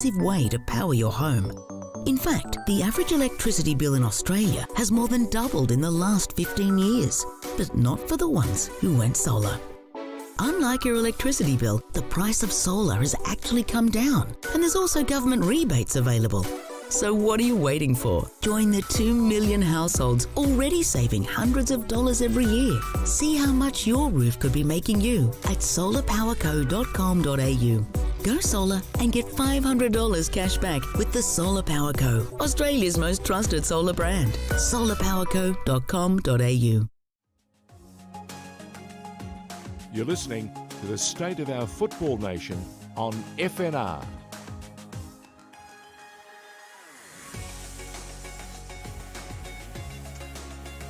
way to power your home. In fact, the average electricity bill in Australia has more than doubled in the last 15 years, but not for the ones who went solar. Unlike your electricity bill, the price of solar has actually come down, and there's also government rebates available. So what are you waiting for? Join the 2 million households already saving hundreds of dollars every year. See how much your roof could be making you at solarpowerco.com.au. Go solar and get $500 cash back with the Solar Power Co, Australia's most trusted solar brand. solarpowerco.com.au. You're listening to the State of Our Football Nation on FNR.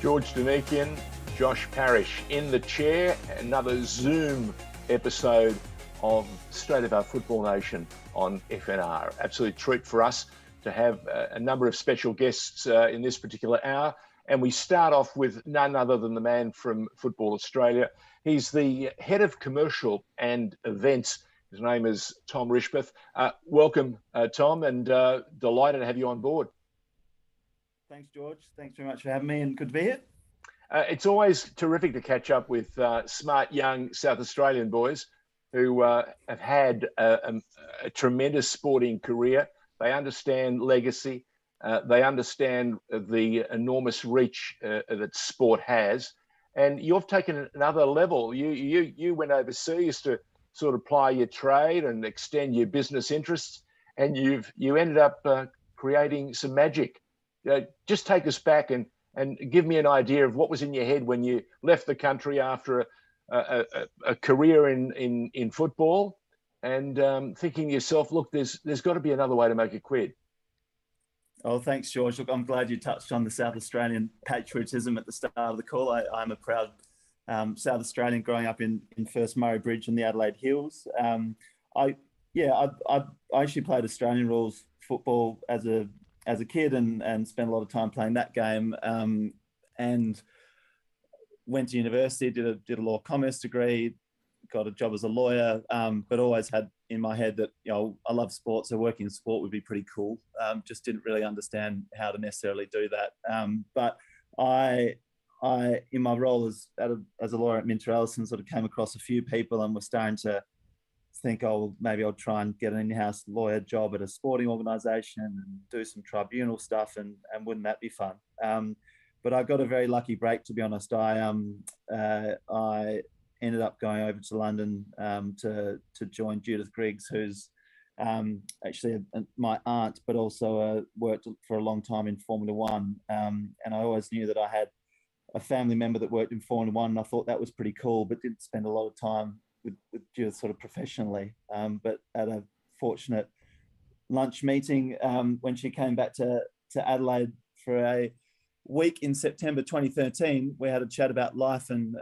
George Danikian, Josh Parrish in the chair. Another Zoom episode of State of Our Football Nation on FNR. Absolute treat for us to have a number of special guests in this particular hour. And we start off with none other than the man from Football Australia. He's the head of commercial and events. His name is Tom Rischbieth. Welcome, Tom, and delighted to have you on board. Thanks, George. Thanks very much for having me, and good to be here. It's always terrific to catch up with smart young South Australian boys who have had a tremendous sporting career. They understand legacy. They understand the enormous reach that sport has. And you've taken another level. You went overseas to sort of ply your trade and extend your business interests, and you ended up creating some magic. Just take us back and give me an idea of what was in your head when you left the country after a career in football, and thinking to yourself, look, there's got to be another way to make a quid. Oh, thanks, George. Look, I'm glad you touched on the South Australian patriotism at the start of the call. I'm a proud South Australian growing up in First Murray Bridge and the Adelaide Hills. I actually played Australian rules football as a kid and spent a lot of time playing that game, and went to university, did a law commerce degree, got a job as a lawyer, but always had in my head that, I love sport, so working in sport would be pretty cool. Just didn't really understand how to necessarily do that. But I in my role as a lawyer at Minter Ellison, sort of came across a few people and was starting to think, maybe I'll try and get an in-house lawyer job at a sporting organisation and do some tribunal stuff, and wouldn't that be fun? But I got a very lucky break, to be honest. I ended up going over to London to join Judith Griggs, who's actually my aunt, but also worked for a long time in Formula One. And I always knew that I had a family member that worked in Formula One, and I thought that was pretty cool, but didn't spend a lot of time with Judith sort of professionally. But at a fortunate lunch meeting, when she came back to Adelaide for a week in September 2013, we had a chat about life and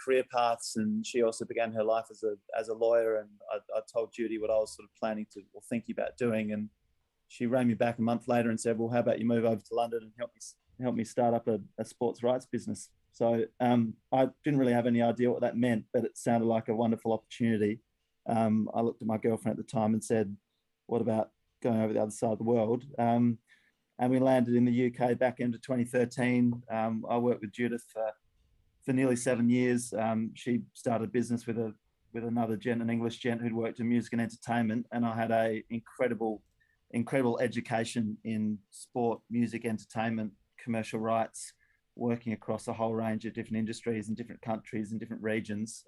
career paths, and she also began her life as a lawyer, and I told Judy what I was sort of planning to or thinking about doing, and she rang me back a month later and said, well, how about you move over to London and help me start up a sports rights business. So I didn't really have any idea what that meant, but it sounded like a wonderful opportunity. I looked at my girlfriend at the time and said, what about going over the other side of the world? And we landed in the UK back into 2013. I worked with Judith for nearly 7 years. She started a business with another gent, an English gent who'd worked in music and entertainment, and I had a incredible education in sport, music, entertainment, commercial rights, working across a whole range of different industries and different countries and different regions,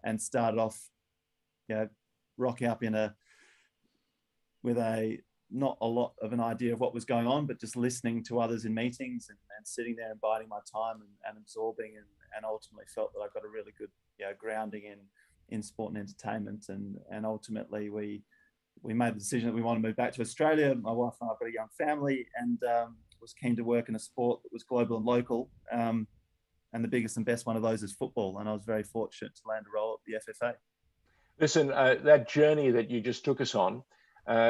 and started off, rocking up with not a lot of an idea of what was going on, but just listening to others in meetings and sitting there and biding my time and absorbing, and ultimately felt that I got a really good grounding in sport and entertainment, and ultimately we made the decision that we want to move back to Australia. My wife and I have got a young family, and was keen to work in a sport that was global and local, and the biggest and best one of those is football, and I was very fortunate to land a role at the FFA. Listen, that journey that you just took us on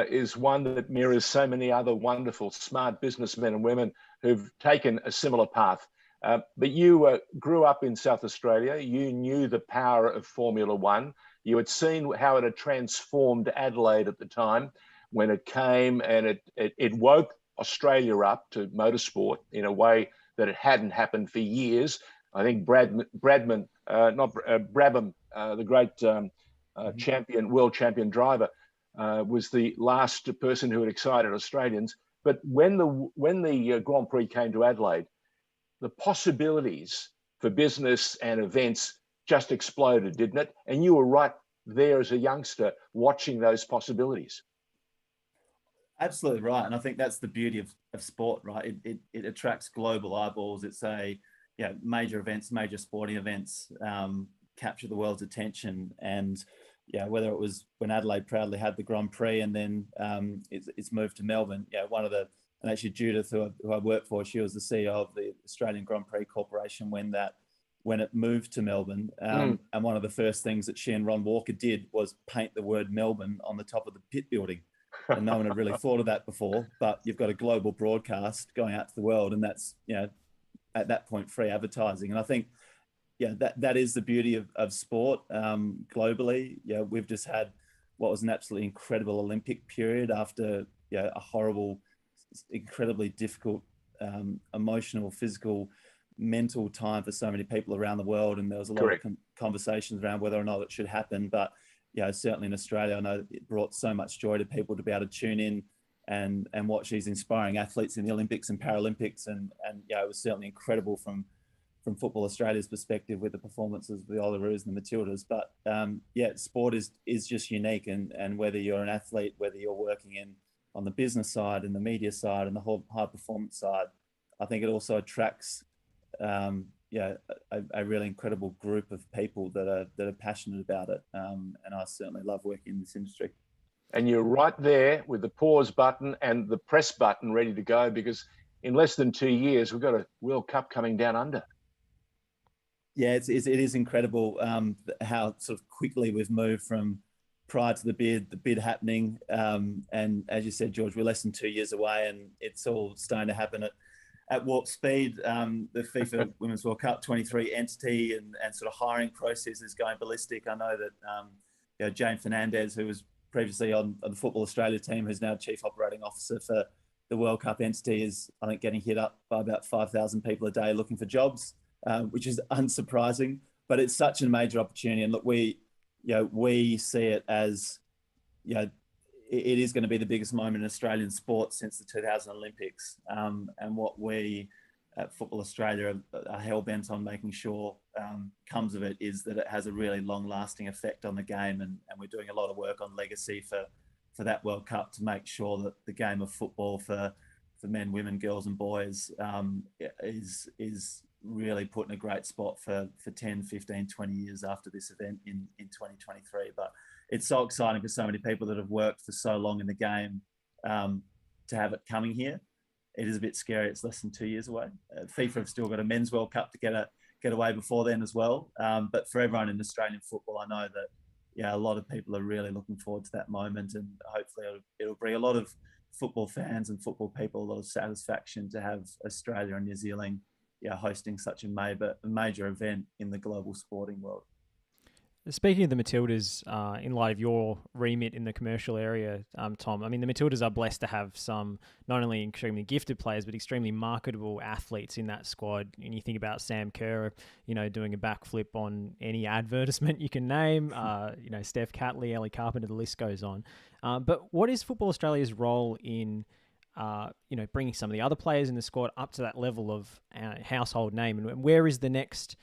is one that mirrors so many other wonderful, smart businessmen and women who've taken a similar path. But you grew up in South Australia. You knew the power of Formula One. You had seen how it had transformed Adelaide at the time. when it came, and it woke Australia up to motorsport in a way that it hadn't happened for years. I think Brabham, the great world champion driver, was the last person who had excited Australians. But when the Grand Prix came to Adelaide, the possibilities for business and events just exploded, didn't it? And you were right there as a youngster watching those possibilities. Absolutely right. And I think that's the beauty of sport, right? It attracts global eyeballs. It's major events, major sporting events capture the world's attention. And whether it was when Adelaide proudly had the Grand Prix and then it's moved to Melbourne, and actually Judith, who I work for, she was the CEO of the Australian Grand Prix Corporation when it moved to Melbourne. And one of the first things that she and Ron Walker did was paint the word Melbourne on the top of the pit building. And no one had really thought of that before, but you've got a global broadcast going out to the world, and that's, at that point, free advertising. And I think, that is the beauty of sport globally. We've just had what was an absolutely incredible Olympic period after, a horrible, incredibly difficult, emotional, physical, mental time for so many people around the world. And there was a lot of conversations around whether or not it should happen. But certainly in Australia, I know it brought so much joy to people to be able to tune in and watch these inspiring athletes in the Olympics and Paralympics. And it was certainly incredible from Football Australia's perspective with the performances of the Oileroos and the Matildas. But sport is just unique. And whether you're an athlete, whether you're working on the business side and the media side and the whole high performance side, I think it also attracts a really incredible group of people that are passionate about it. And I certainly love working in this industry. And you're right there with the pause button and the press button ready to go, because in less than 2 years, we've got a World Cup coming down under. Yeah, it is incredible how sort of quickly we've moved from prior to the bid happening. And as you said, George, we're less than 2 years away, and it's all starting to happen at warp speed. The FIFA Women's World Cup 23 entity and sort of hiring process is going ballistic. I know that Jane Fernandez, who was previously on the Football Australia team, who's now Chief Operating Officer for the World Cup entity, is, I think, getting hit up by about 5,000 people a day looking for jobs, which is unsurprising. But it's such a major opportunity. And look, we see it as, it is going to be the biggest moment in Australian sport since the 2000 Olympics. And what we at Football Australia are hell-bent on making sure comes of it is that it has a really long-lasting effect on the game. And we're doing a lot of work on legacy for that World Cup to make sure that the game of football for men, women, girls and boys is really put in a great spot for 10, 15, 20 years after this event in 2023. But it's so exciting for so many people that have worked for so long in the game to have it coming here. It is a bit scary. It's less than 2 years away. FIFA have still got a Men's World Cup to get away before then as well. But for everyone in Australian football, I know that a lot of people are really looking forward to that moment, and hopefully it'll bring a lot of football fans and football people a lot of satisfaction to have Australia and New Zealand hosting such a major event in the global sporting world. Speaking of the Matildas, in light of your remit in the commercial area, Tom, I mean, the Matildas are blessed to have some not only extremely gifted players, but extremely marketable athletes in that squad. And you think about Sam Kerr, doing a backflip on any advertisement you can name, Steph Catley, Ellie Carpenter, the list goes on. But what is Football Australia's role in bringing some of the other players in the squad up to that level of household name? And where is the next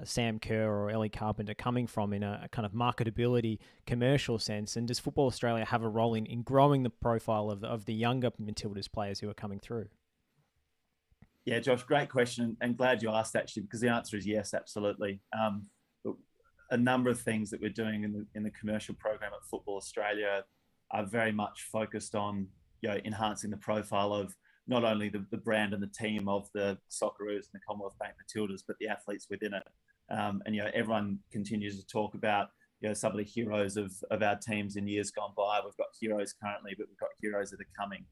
Sam Kerr or Ellie Carpenter coming from in a kind of marketability commercial sense? And does Football Australia have a role in growing the profile of the younger Matildas players who are coming through? Yeah, Josh, great question, and glad you asked, actually, because the answer is yes, absolutely. A number of things that we're doing in the commercial program at Football Australia are very much focused on enhancing the profile of not only the brand and the team of the Socceroos and the Commonwealth Bank Matildas, but the athletes within it. And everyone continues to talk about some of the heroes of our teams in years gone by. We've got heroes currently, but we've got heroes that are coming.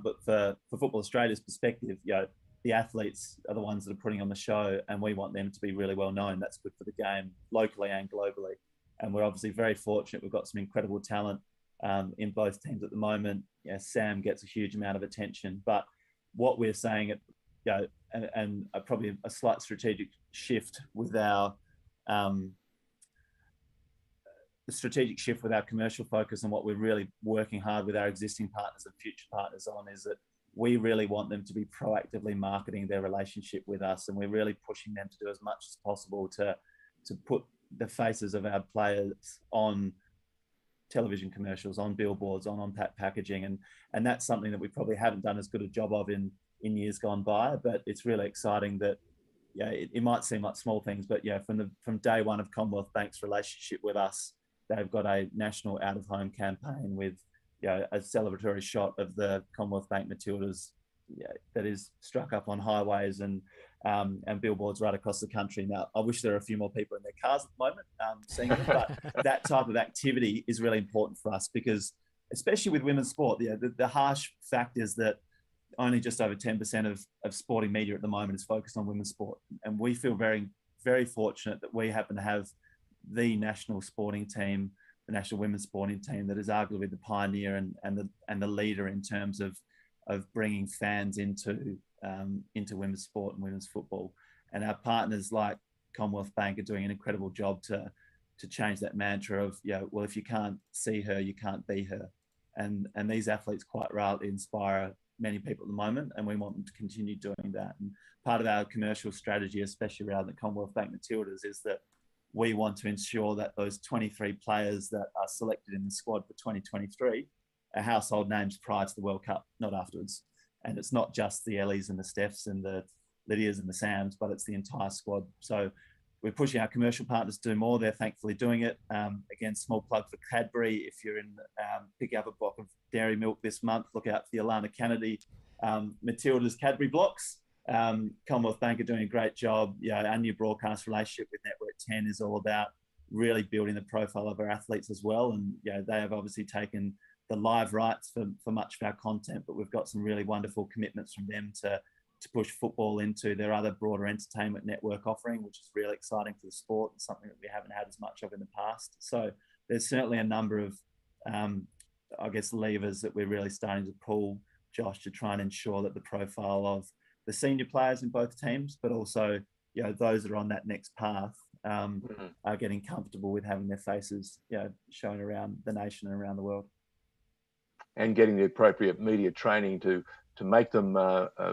But for Football Australia's perspective, the athletes are the ones that are putting on the show, and we want them to be really well known. That's good for the game locally and globally. And we're obviously very fortunate. We've got some incredible talent in both teams at the moment. Sam gets a huge amount of attention, but what we're saying, and probably a slight strategic shift with our commercial focus, and what we're really working hard with our existing partners and future partners on, is that we really want them to be proactively marketing their relationship with us, and we're really pushing them to do as much as possible to put the faces of our players on television commercials, on billboards, on packaging, and that's something that we probably haven't done as good a job of in years gone by. But it's really exciting that it might seem like small things, but from day one of Commonwealth Bank's relationship with us, they've got a national out of home campaign with a celebratory shot of the Commonwealth Bank Matildas that is struck up on highways and billboards right across the country. Now, I wish there were a few more people in their cars at the moment seeing it, but that type of activity is really important for us, because especially with women's sport, the harsh fact is that only just over 10% of sporting media at the moment is focused on women's sport. And we feel very, very fortunate that we happen to have the national sporting team, the national women's sporting team, that is arguably the pioneer and the leader in terms of bringing fans into women's sport and women's football. And our partners like Commonwealth Bank are doing an incredible job to change that mantra of, well, if you can't see her, you can't be her. And these athletes quite rightly inspire many people at the moment, and we want them to continue doing that. And part of our commercial strategy, especially around the Commonwealth Bank Matildas, is that we want to ensure that those 23 players that are selected in the squad for 2023 are household names prior to the World Cup, not afterwards. And it's not just the Ellies and the Stephs and the Lydias and the Sams, but it's the entire squad. So we're pushing our commercial partners to do more. They're thankfully doing it. Again, small plug for Cadbury. If you're in, pick up a block of dairy milk this month, look out for the Alana Kennedy Matilda's Cadbury blocks. Commonwealth Bank are doing a great job. Our new broadcast relationship with Network 10 is all about really building the profile of our athletes as well. And they have obviously taken the live rights for much of our content, but we've got some really wonderful commitments from them to push football into their other broader entertainment network offering, which is really exciting for the sport and something that we haven't had as much of in the past. So there's certainly a number of, levers that we're really starting to pull, Josh, to try and ensure that the profile of the senior players in both teams, but also, those that are on that next path are getting comfortable with having their faces, shown around the nation and around the world. And getting the appropriate media training to make them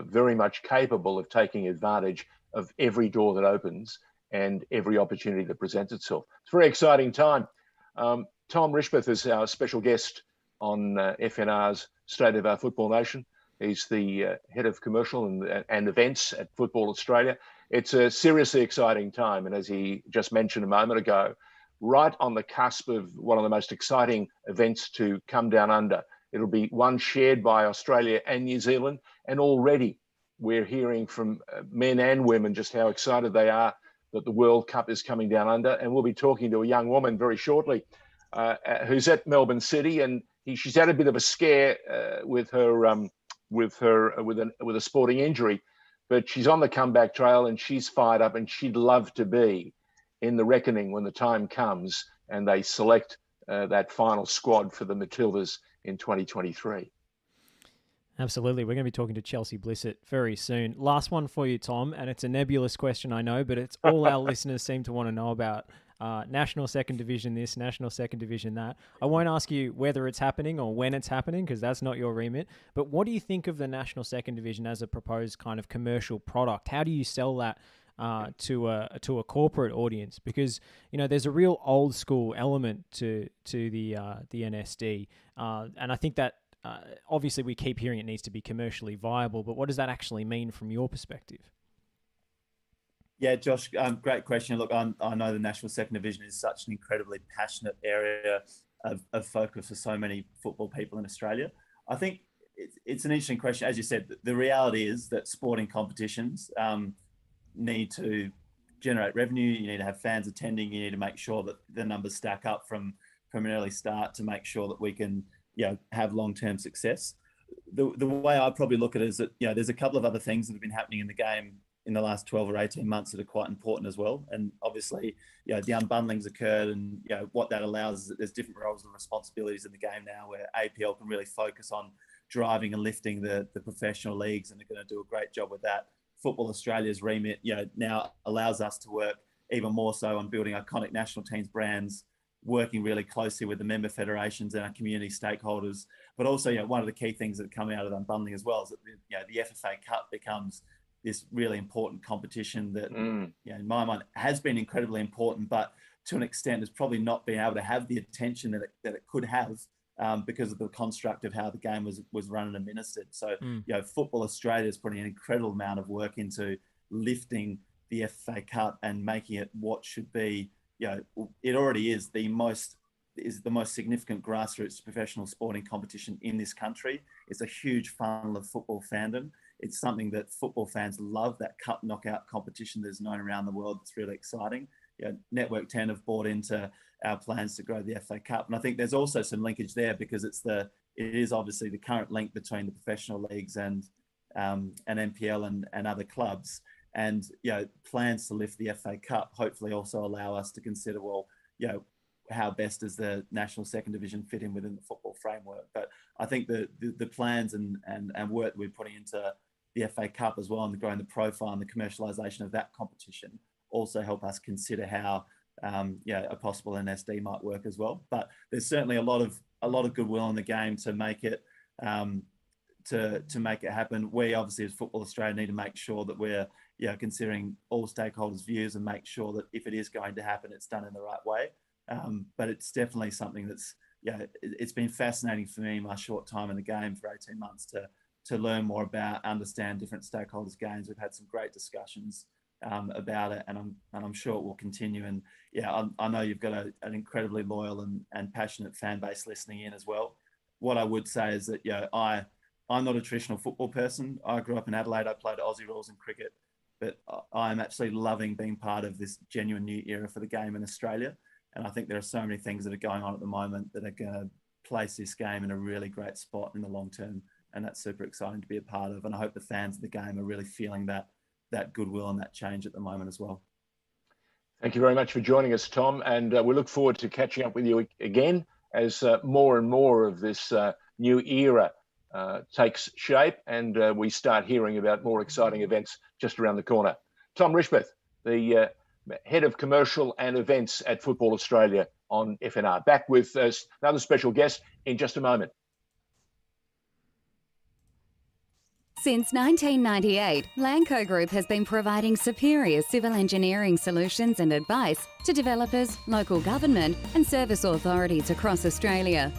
very much capable of taking advantage of every door that opens and every opportunity that presents itself. It's a very exciting time. Tom Rischbieth is our special guest on FNR's State of Our Football Nation. He's the head of commercial and events at Football Australia. It's a seriously exciting time. And as he just mentioned a moment ago, right on the cusp of one of the most exciting events to come down under. It'll be one shared by Australia and New Zealand. And already we're hearing from men and women just how excited they are that the World Cup is coming down under. And we'll be talking to a young woman very shortly who's at Melbourne City. And she's had a bit of a scare with a sporting injury, but she's on the comeback trail and she's fired up, and she'd love to be in the reckoning when the time comes and they select that final squad for the Matildas in 2023. Absolutely. We're going to be talking to Chelsea Blissett very soon. Last one for you, Tom, and it's a nebulous question, I know, but it's all our listeners seem to want to know about. National second division this, national second division that. I won't ask you whether it's happening or when it's happening, because that's not your remit. But what do you think of the national second division as a proposed kind of commercial product? How do you sell that to a corporate audience? Because there's a real old school element to the NSD, and I think that obviously we keep hearing it needs to be commercially viable. But what does that actually mean from your perspective? Yeah, Josh, great question. Look, I know the National Second Division is such an incredibly passionate area of focus for so many football people in Australia. I think it's an interesting question. As you said, the reality is that sporting competitions need to generate revenue. You need to have fans attending. You need to make sure that the numbers stack up from an early start to make sure that we can have long-term success. The way I probably look at it is that there's a couple of other things that have been happening in the game in the last 12 or 18 months that are quite important as well. And obviously, the unbundling's occurred, and what that allows is that there's different roles and responsibilities in the game now, where APL can really focus on driving and lifting the professional leagues, and they're going to do a great job with that. Football Australia's remit, now allows us to work even more so on building iconic national teams brands, working really closely with the member federations and our community stakeholders. But also, one of the key things that come out of unbundling as well is that the FFA Cup becomes this really important competition that, in my mind, has been incredibly important, but to an extent has probably not been able to have the attention that it could have because of the construct of how the game was run and administered. So, Football Australia is putting an incredible amount of work into lifting the FA Cup and making it what should be, it already is the most significant grassroots professional sporting competition in this country. It's a huge funnel of football fandom. It's something that football fans love, that cup knockout competition that's known around the world. It's really exciting. Network 10 have bought into our plans to grow the FA Cup. And I think there's also some linkage there because it is obviously the current link between the professional leagues and NPL and other clubs. And, plans to lift the FA Cup hopefully also allow us to consider, how best does the national second division fit in within the football framework? But I think the plans and work that we're putting into the FA Cup as well, and growing the profile and the commercialisation of that competition also help us consider how a possible NSD might work as well. But there's certainly a lot of goodwill in the game to make it to make it happen. We obviously, as Football Australia, need to make sure that we're considering all stakeholders' views and make sure that if it is going to happen, it's done in the right way. But it's definitely something that's it's been fascinating for me in my short time in the game for 18 months to learn more about, understand different stakeholders' games. We've had some great discussions about it, and I'm sure it will continue. And I know you've got an incredibly loyal and passionate fan base listening in as well. What I would say is that I'm not a traditional football person. I grew up in Adelaide. I played Aussie rules and cricket, but I'm absolutely loving being part of this genuine new era for the game in Australia. And I think there are so many things that are going on at the moment that are going to place this game in a really great spot in the long term. And that's super exciting to be a part of. And I hope the fans of the game are really feeling that goodwill and that change at the moment as well. Thank you very much for joining us, Tom. And we look forward to catching up with you again as more and more of this new era takes shape and we start hearing about more exciting events just around the corner. Tom Rischbieth, the Head of Commercial and Events at Football Australia on FNR. Back with another special guest in just a moment. Since 1998, Lanco Group has been providing superior civil engineering solutions and advice to developers, local government and service authorities across Australia.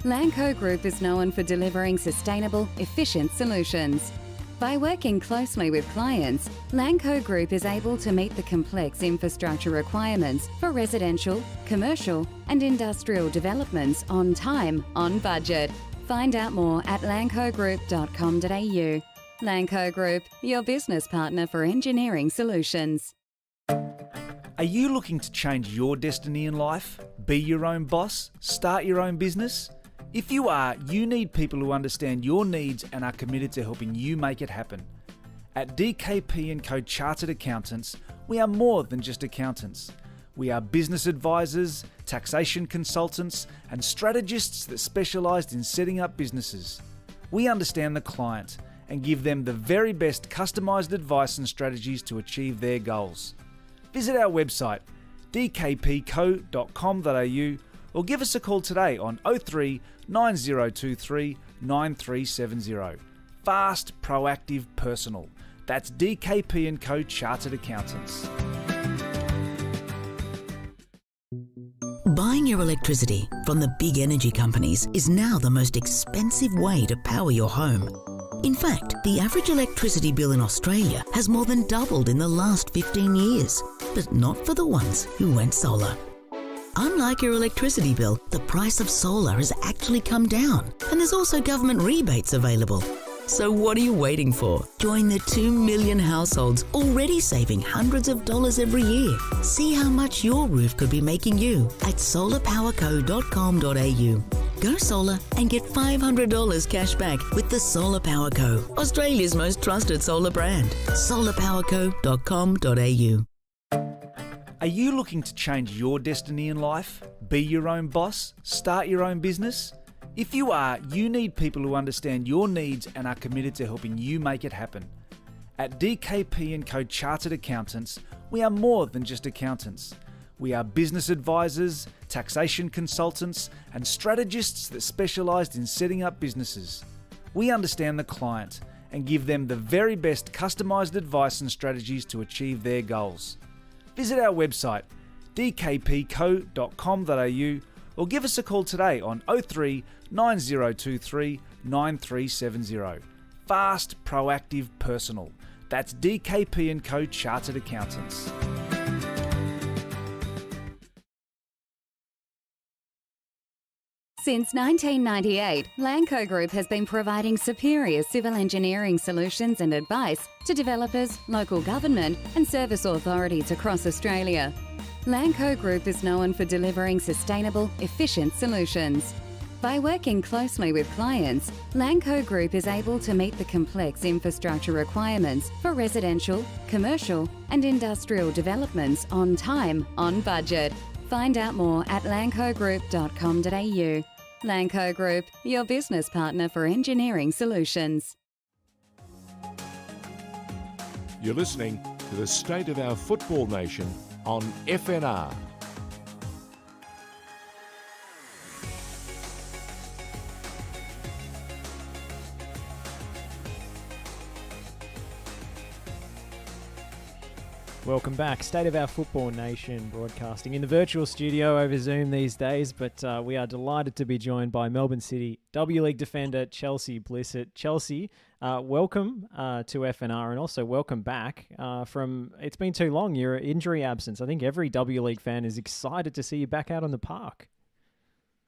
Lanco Group is known for delivering sustainable, efficient solutions. By working closely with clients, Lanco Group is able to meet the complex infrastructure requirements for residential, commercial and industrial developments on time, on budget. Find out more at lancogroup.com.au. Lanco Group, your business partner for engineering solutions. Are you looking to change your destiny in life? Be your own boss? Start your own business? If you are, you need people who understand your needs and are committed to helping you make it happen. At DKP & Co Chartered Accountants, we are more than just accountants. We are business advisors, taxation consultants, and strategists that specialise in setting up businesses. We understand the client and give them the very best customised advice and strategies to achieve their goals. Visit our website, dkpco.com.au, or give us a call today on 03 9023 9370. Fast, proactive, personal. That's DKP & Co Chartered Accountants. Buying your electricity from the big energy companies is now the most expensive way to power your home. In fact, the average electricity bill in Australia has more than doubled in the last 15 years, but not for the ones who went solar. Unlike your electricity bill, the price of solar has actually come down, and there's also government rebates available. So what are you waiting for? Join the 2 million households already saving hundreds of dollars every year. See how much your roof could be making you at solarpowerco.com.au. Go solar and get $500 cash back with the Solar Power Co, Australia's most trusted solar brand. solarpowerco.com.au. Are you looking to change your destiny in life? Be your own boss? Start your own business? If you are, you need people who understand your needs and are committed to helping you make it happen. At DKP & Co Chartered Accountants, we are more than just accountants. We are business advisors, taxation consultants, and strategists that specialise in setting up businesses. We understand the client and give them the very best customised advice and strategies to achieve their goals. Visit our website dkpco.com.au or give us a call today on 03 9023 9370. Fast, proactive, personal. That's DKP & Co Chartered Accountants. Since 1998, Lanco Group has been providing superior civil engineering solutions and advice to developers, local government and service authorities across Australia. Lanco Group is known for delivering sustainable, efficient solutions. By working closely with clients, Lanco Group is able to meet the complex infrastructure requirements for residential, commercial and industrial developments on time, on budget. Find out more at lancogroup.com.au. Lanco Group, your business partner for engineering solutions. You're listening to the State of Our Football Nation on FNR. Welcome back. State of Our Football Nation broadcasting in the virtual studio over Zoom these days, but we are delighted to be joined by Melbourne City W League defender Chelsea Blissett. Chelsea, welcome to FNR and also welcome back from, it's been too long, your injury absence. I think every W League fan is excited to see you back out on the park.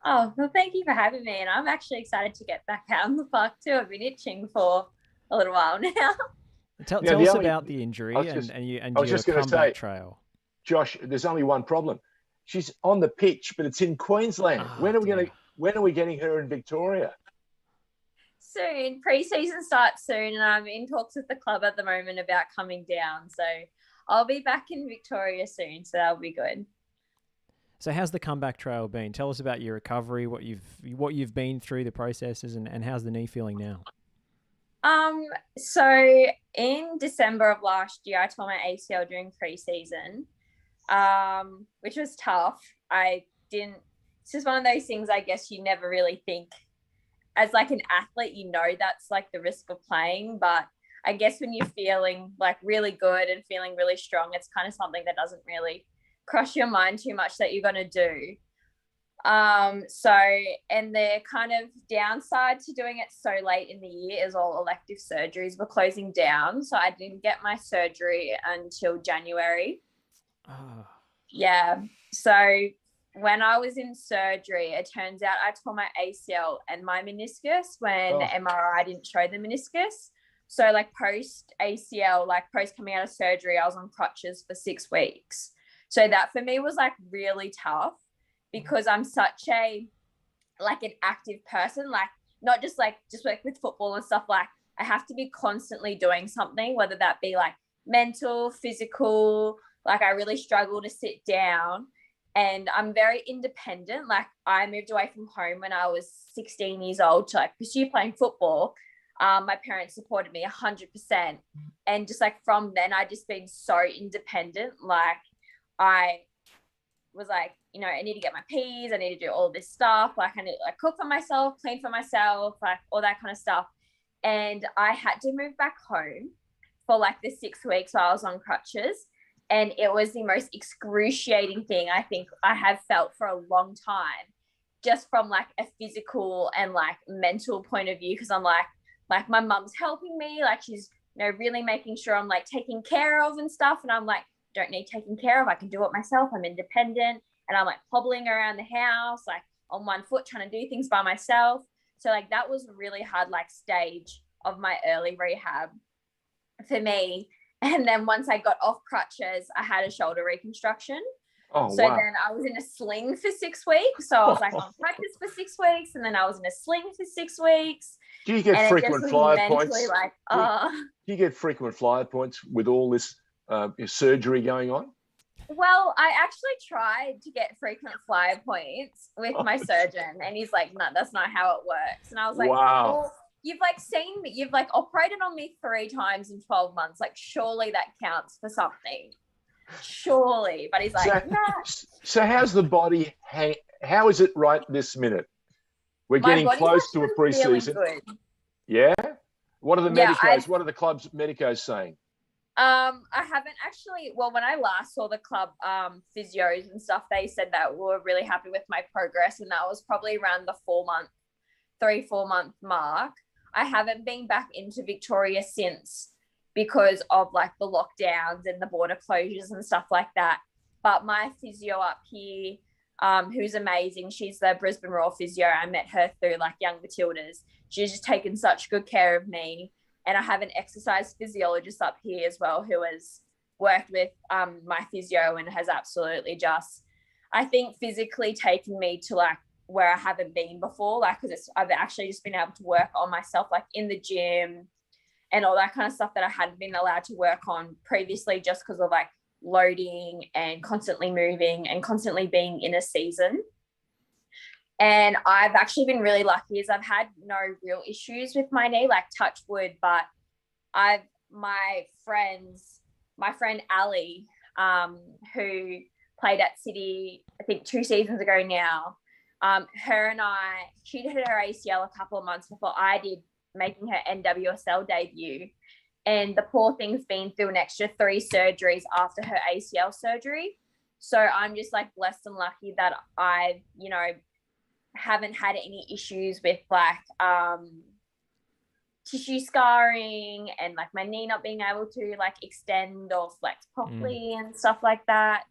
Oh, well, thank you for having me. And I'm actually excited to get back out on the park too. I've been itching for a little while now. Tell us about the injury and your comeback trail. Josh, there's only one problem. She's on the pitch, but it's in Queensland. When are we getting her in Victoria? Soon. Pre-season starts soon, and I'm in talks with the club at the moment about coming down. So I'll be back in Victoria soon, so that'll be good. So how's the comeback trail been? Tell us about your recovery, what you've been through, the processes, and how's the knee feeling now? So in December of last year, I tore my ACL during pre-season, which was tough. It's just one of those things, I guess, you never really think as like an athlete, that's like the risk of playing. But I guess when you're feeling like really good and feeling really strong, it's kind of something that doesn't really cross your mind too much that you're going to do. And the kind of downside to doing it so late in the year is all elective surgeries were closing down. So I didn't get my surgery until January. Oh. Yeah. So when I was in surgery, it turns out I tore my ACL and my meniscus when the MRI didn't show the meniscus. So like post ACL, like post coming out of surgery, I was on crutches for 6 weeks. So that for me was like really tough, because I'm such an active person, like not just like with football and stuff, like I have to be constantly doing something, whether that be like mental, physical, like I really struggle to sit down, and I'm very independent. Like I moved away from home when I was 16 years old to like pursue playing football. My parents supported me 100%. And just like from then, I just been so independent. Like I was like, I need to get my P's, I need to do all this stuff. Like I need to like cook for myself, clean for myself, like all that kind of stuff. And I had to move back home for like the 6 weeks while I was on crutches. And it was the most excruciating thing I think I have felt for a long time, just from like a physical and like mental point of view. Cause I'm like my mum's helping me, like she's, really making sure I'm like taken care of and stuff. And I'm like, don't need taken care of. I can do it myself. I'm independent. And I'm like hobbling around the house, like on one foot, trying to do things by myself. So like that was a really hard like stage of my early rehab for me. And then once I got off crutches, I had a shoulder reconstruction. Oh, So wow. then I was in a sling for 6 weeks. So I was like on practice for 6 weeks, and then I was in a sling for 6 weeks. Do you get And it just frequent was flyer mentally points? like, Do you get frequent flyer points with all this surgery going on? Well, I actually tried to get frequent flyer points with my surgeon, and he's like, no, that's not how it works. And I was like, Wow. well, you've like seen me, you've like operated on me 3 times in 12 months. Like, surely that counts for something. Surely. But he's like, nah. So how's the body? How is it right this minute? We're My getting body's close to a actually feeling preseason. good. Yeah. What are the Yeah, medicos? What are the club's medicos saying? I haven't actually, well, when I last saw the club physios and stuff, they said that we were really happy with my progress, and that was probably around the 3-4 month mark. I haven't been back into Victoria since because of like the lockdowns and the border closures and stuff like that. But my physio up here, who's amazing, she's the Brisbane Royal physio. I met her through like Young Matildas. She's just taken such good care of me. And I have an exercise physiologist up here as well who has worked with my physio and has absolutely just, I think, physically taken me to like where I haven't been before. Like, because I've actually just been able to work on myself, like in the gym and all that kind of stuff that I hadn't been allowed to work on previously, just because of like loading and constantly moving and constantly being in a season. And I've actually been really lucky as I've had no real issues with my knee, like touch wood, but my friend Ali, who played at City, I think 2 seasons ago now, her and she did her ACL a couple of months before I did, making her NWSL debut. And the poor thing's been through an extra 3 surgeries after her ACL surgery. So I'm just like blessed and lucky that I, haven't had any issues with like tissue scarring and like my knee not being able to like extend or flex properly and stuff like that.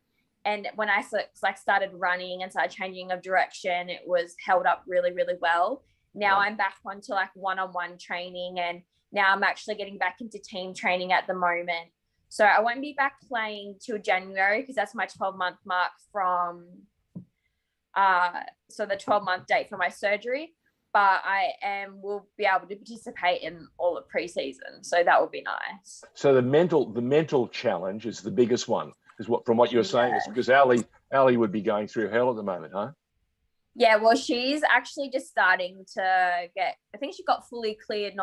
And when I like started running and started changing of direction, it was held up really, really well. Now I'm back onto like one-on-one training, and now I'm actually getting back into team training at the moment. So I won't be back playing till January because that's my 12-month mark from so the 12-month date for my surgery, but will be able to participate in all of preseason. So that would be nice. So the mental challenge is the biggest one, is what, from what you're saying, is because Ali would be going through hell at the moment, huh? Yeah, well, she's actually just starting to I think she got fully cleared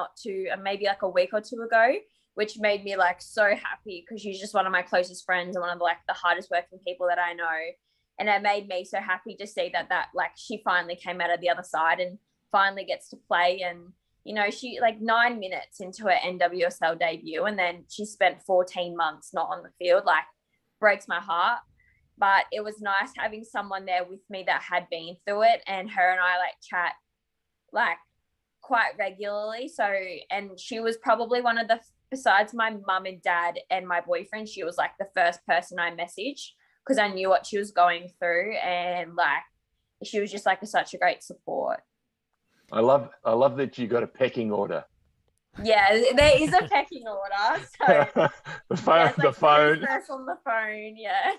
maybe like a week or 2 ago, which made me like so happy because she's just one of my closest friends and one of the hardest working people that I know. And it made me so happy to see that like she finally came out of the other side and finally gets to play. And, she like 9 minutes into her NWSL debut, and then she spent 14 months not on the field, like breaks my heart. But it was nice having someone there with me that had been through it, and her and I like chat like quite regularly. So, and she was probably one of besides my mum and dad and my boyfriend, she was like the first person I messaged, because I knew what she was going through, and like she was just like such a great support. I love that you got a pecking order. Yeah, there is a pecking order. So the phone. First on the phone, yeah.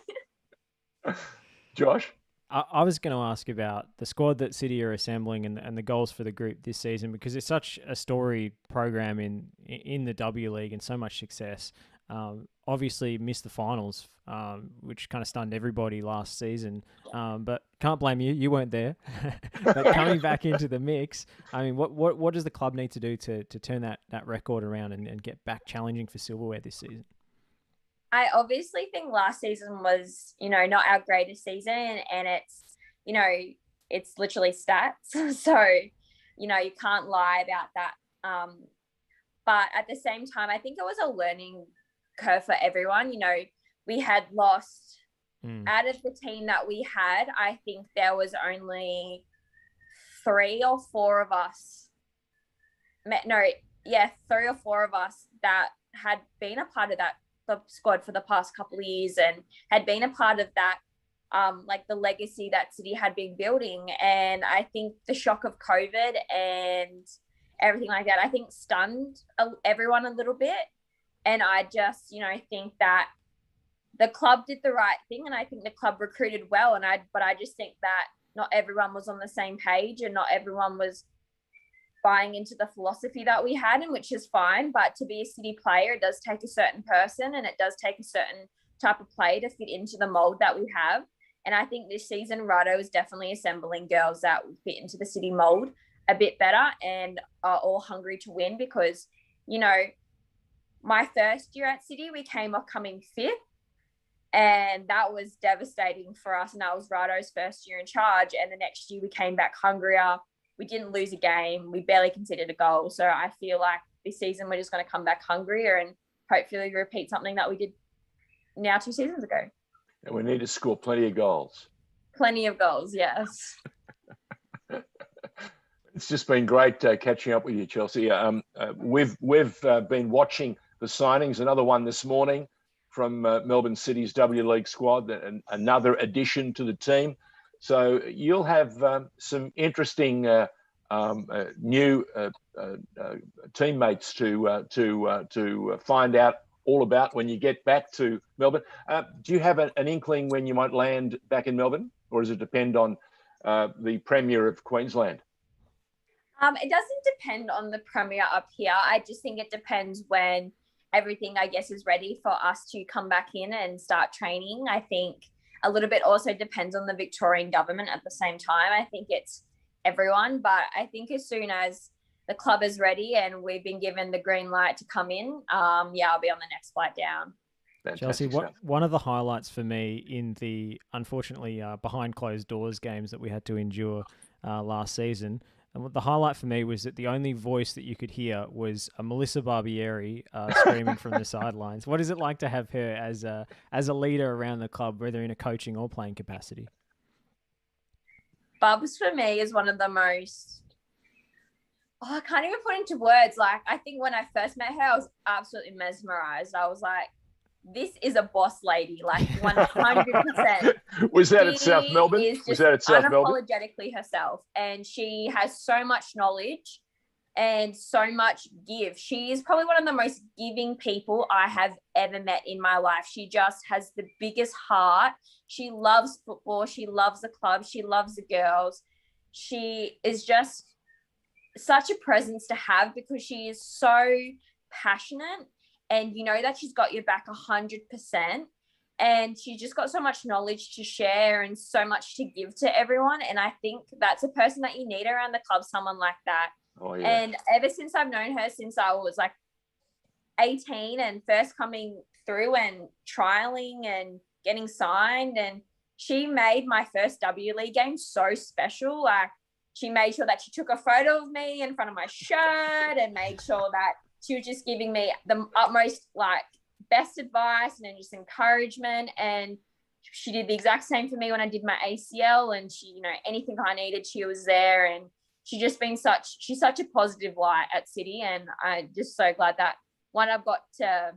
Josh? I was going to ask about the squad that City are assembling and the goals for the group this season, because it's such a story program in the W League and so much success. Obviously missed the finals, which kind of stunned everybody last season. But can't blame you. You weren't there. But coming back into the mix, I mean, what does the club need to do to turn that record around and get back challenging for silverware this season? I obviously think last season was, not our greatest season, and it's literally stats. So, you can't lie about that. But at the same time, I think it was a learning curve for everyone. We had lost out of the team that we had. I think there was only 3 or 4 of us. 3 or 4 of us that had been a part of the squad for the past couple of years and had been a part of that, like the legacy that City had been building. And I think the shock of COVID and everything like that, I think stunned everyone a little bit. And I just, think that the club did the right thing, and I think the club recruited well. But I just think that not everyone was on the same page, and not everyone was buying into the philosophy that we had, and which is fine. But to be a City player, it does take a certain person, and it does take a certain type of play to fit into the mold that we have. And I think this season, Rado is definitely assembling girls that will fit into the City mold a bit better and are all hungry to win, because, you know, my first year at City, we came off coming 5th, and that was devastating for us. And that was Rado's first year in charge. And the next year we came back hungrier. We didn't lose a game. We barely conceded a goal. So I feel like this season we're just going to come back hungrier and hopefully repeat something that we did now 2 seasons ago. And we need to score plenty of goals. Plenty of goals, yes. It's just been great catching up with you, Chelsea. We've been watching the signings. Another one this morning from Melbourne City's W League squad, and another addition to the team. So you'll have some interesting new teammates to find out all about when you get back to Melbourne. Do you have an inkling when you might land back in Melbourne, or does it depend on the Premier of Queensland? It doesn't depend on the Premier up here. I just think it depends when everything, I guess, is ready for us to come back in and start training. I think a little bit also depends on the Victorian government at the same time. I think it's everyone, but I think as soon as the club is ready and we've been given the green light to come in, I'll be on the next flight down. Fantastic. Chelsea, one of the highlights for me in the, unfortunately, behind closed doors games that we had to endure last season, and the highlight for me was that the only voice that you could hear was a Melissa Barbieri screaming from the sidelines. What is it like to have her as a leader around the club, whether in a coaching or playing capacity? Bubs for me is one of the most, I can't even put into words. Like, I think when I first met her, I was absolutely mesmerized. I was like, this is a boss lady, like 100%. Was that at South Melbourne? Was that at South Melbourne? Unapologetically herself. And she has so much knowledge and so much give. She is probably one of the most giving people I have ever met in my life. She just has the biggest heart. She loves football. She loves the club. She loves the girls. She is just such a presence to have because she is so passionate. And you know that she's got your back 100%. And she's just got so much knowledge to share and so much to give to everyone. And I think that's a person that you need around the club, someone like that. Oh, yeah. And ever since I've known her, since I was like 18 and first coming through and trialing and getting signed, and she made my first W League game so special. Like, she made sure that she took a photo of me in front of my shirt and made sure that she was just giving me the utmost, like, best advice and then just encouragement. And she did the exact same for me when I did my ACL. And she, you know, anything I needed, she was there. And she's such a positive light at City. And I'm just so glad that, one, I've got to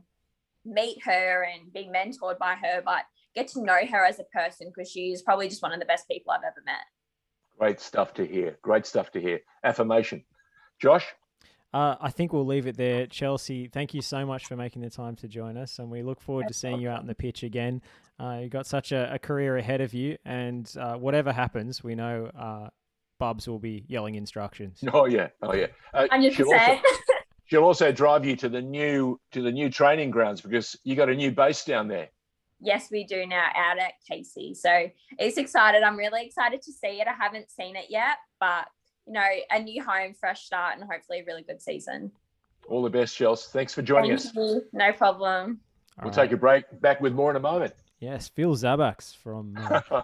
meet her and be mentored by her, but get to know her as a person, because she's probably just one of the best people I've ever met. Great stuff to hear. Great stuff to hear. Affirmation. Josh? I think we'll leave it there. Chelsea, thank you so much for making the time to join us, and we look forward to seeing you out on the pitch again. You've got such a career ahead of you, and whatever happens, we know Bubs will be yelling instructions. Oh, yeah. 100%. She'll also drive you to the new training grounds, because you got a new base down there. Yes, we do now, out at Casey. So it's excited. I'm really excited to see it. I haven't seen it yet, but you know, a new home, fresh start, and hopefully a really good season. All the best, Chelsea. Thanks for joining us. You. No problem. We'll take a break. Back with more in a moment. Yes, Phil Zabaks from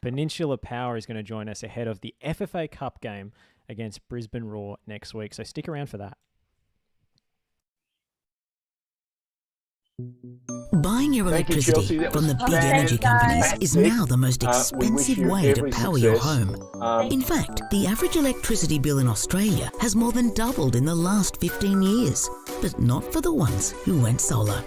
Peninsula Power is going to join us ahead of the FFA Cup game against Brisbane Roar next week. So stick around for that. Buying your electricity from the big energy companies is now the most expensive way to power your home. In fact, the average electricity bill in Australia has more than doubled in the last 15 years, but not for the ones who went solar.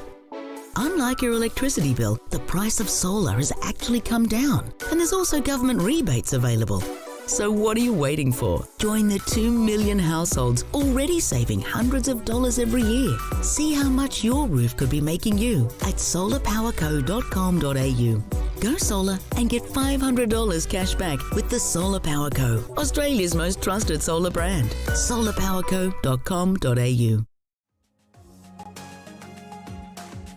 Unlike your electricity bill, the price of solar has actually come down, and there's also government rebates available. So what are you waiting for? Join the 2 million households already saving hundreds of dollars every year. See how much your roof could be making you at solarpowerco.com.au. Go solar and get $500 cash back with the Solar Power Co, Australia's most trusted solar brand. solarpowerco.com.au.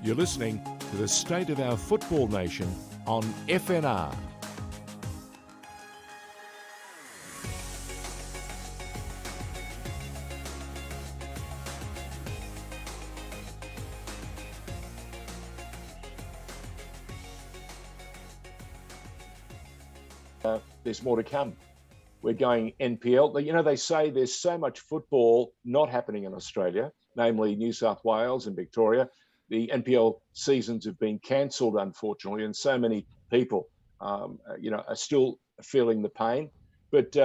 You're listening to the State of Our Football Nation on FNR. There's more to come. We're going NPL. You know, they say there's so much football not happening in Australia, namely New South Wales and Victoria. The NPL seasons have been cancelled, unfortunately, and so many people, are still feeling the pain. But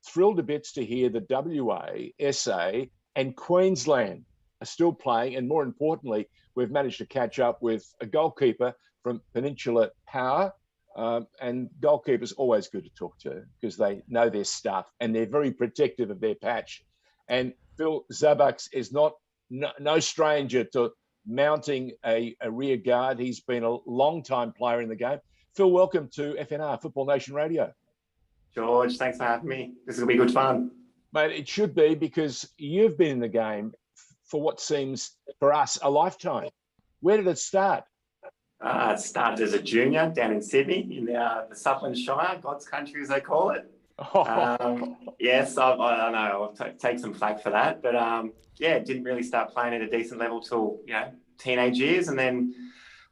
thrilled to bits to hear that WA, SA, and Queensland are still playing. And more importantly, we've managed to catch up with a goalkeeper from Peninsula Power. And goalkeepers always good to talk to because they know their stuff and they're very protective of their patch. And Phil Zabaks is no stranger to mounting a rear guard. He's been a long-time player in the game. Phil, welcome to FNR, Football Nation Radio. George, thanks for having me. This will be good fun. Mate, it should be because you've been in the game for what seems, for us, a lifetime. Where did it start? It started as a junior down in Sydney, in the Southland Shire, God's country as they call it. Yes, I know, I'll take some flack for that. But didn't really start playing at a decent level till, teenage years, and then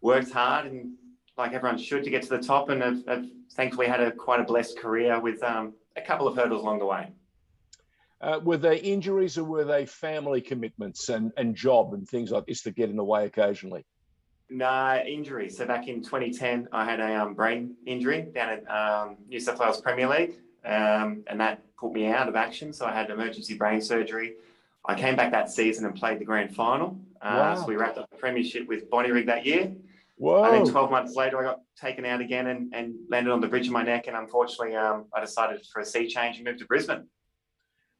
worked hard and like everyone should to get to the top, and have thankfully had quite a blessed career with a couple of hurdles along the way. Were they injuries or were they family commitments and job and things like this that get in the way occasionally? No, injury. So back in 2010, I had a brain injury down at New South Wales Premier League, and that put me out of action. So I had emergency brain surgery. I came back that season and played the grand final. Wow. So we wrapped up the premiership with Bonnyrigg that year. Whoa. And then 12 months later, I got taken out again and landed on the bridge of my neck. And unfortunately, I decided for a sea change and moved to Brisbane.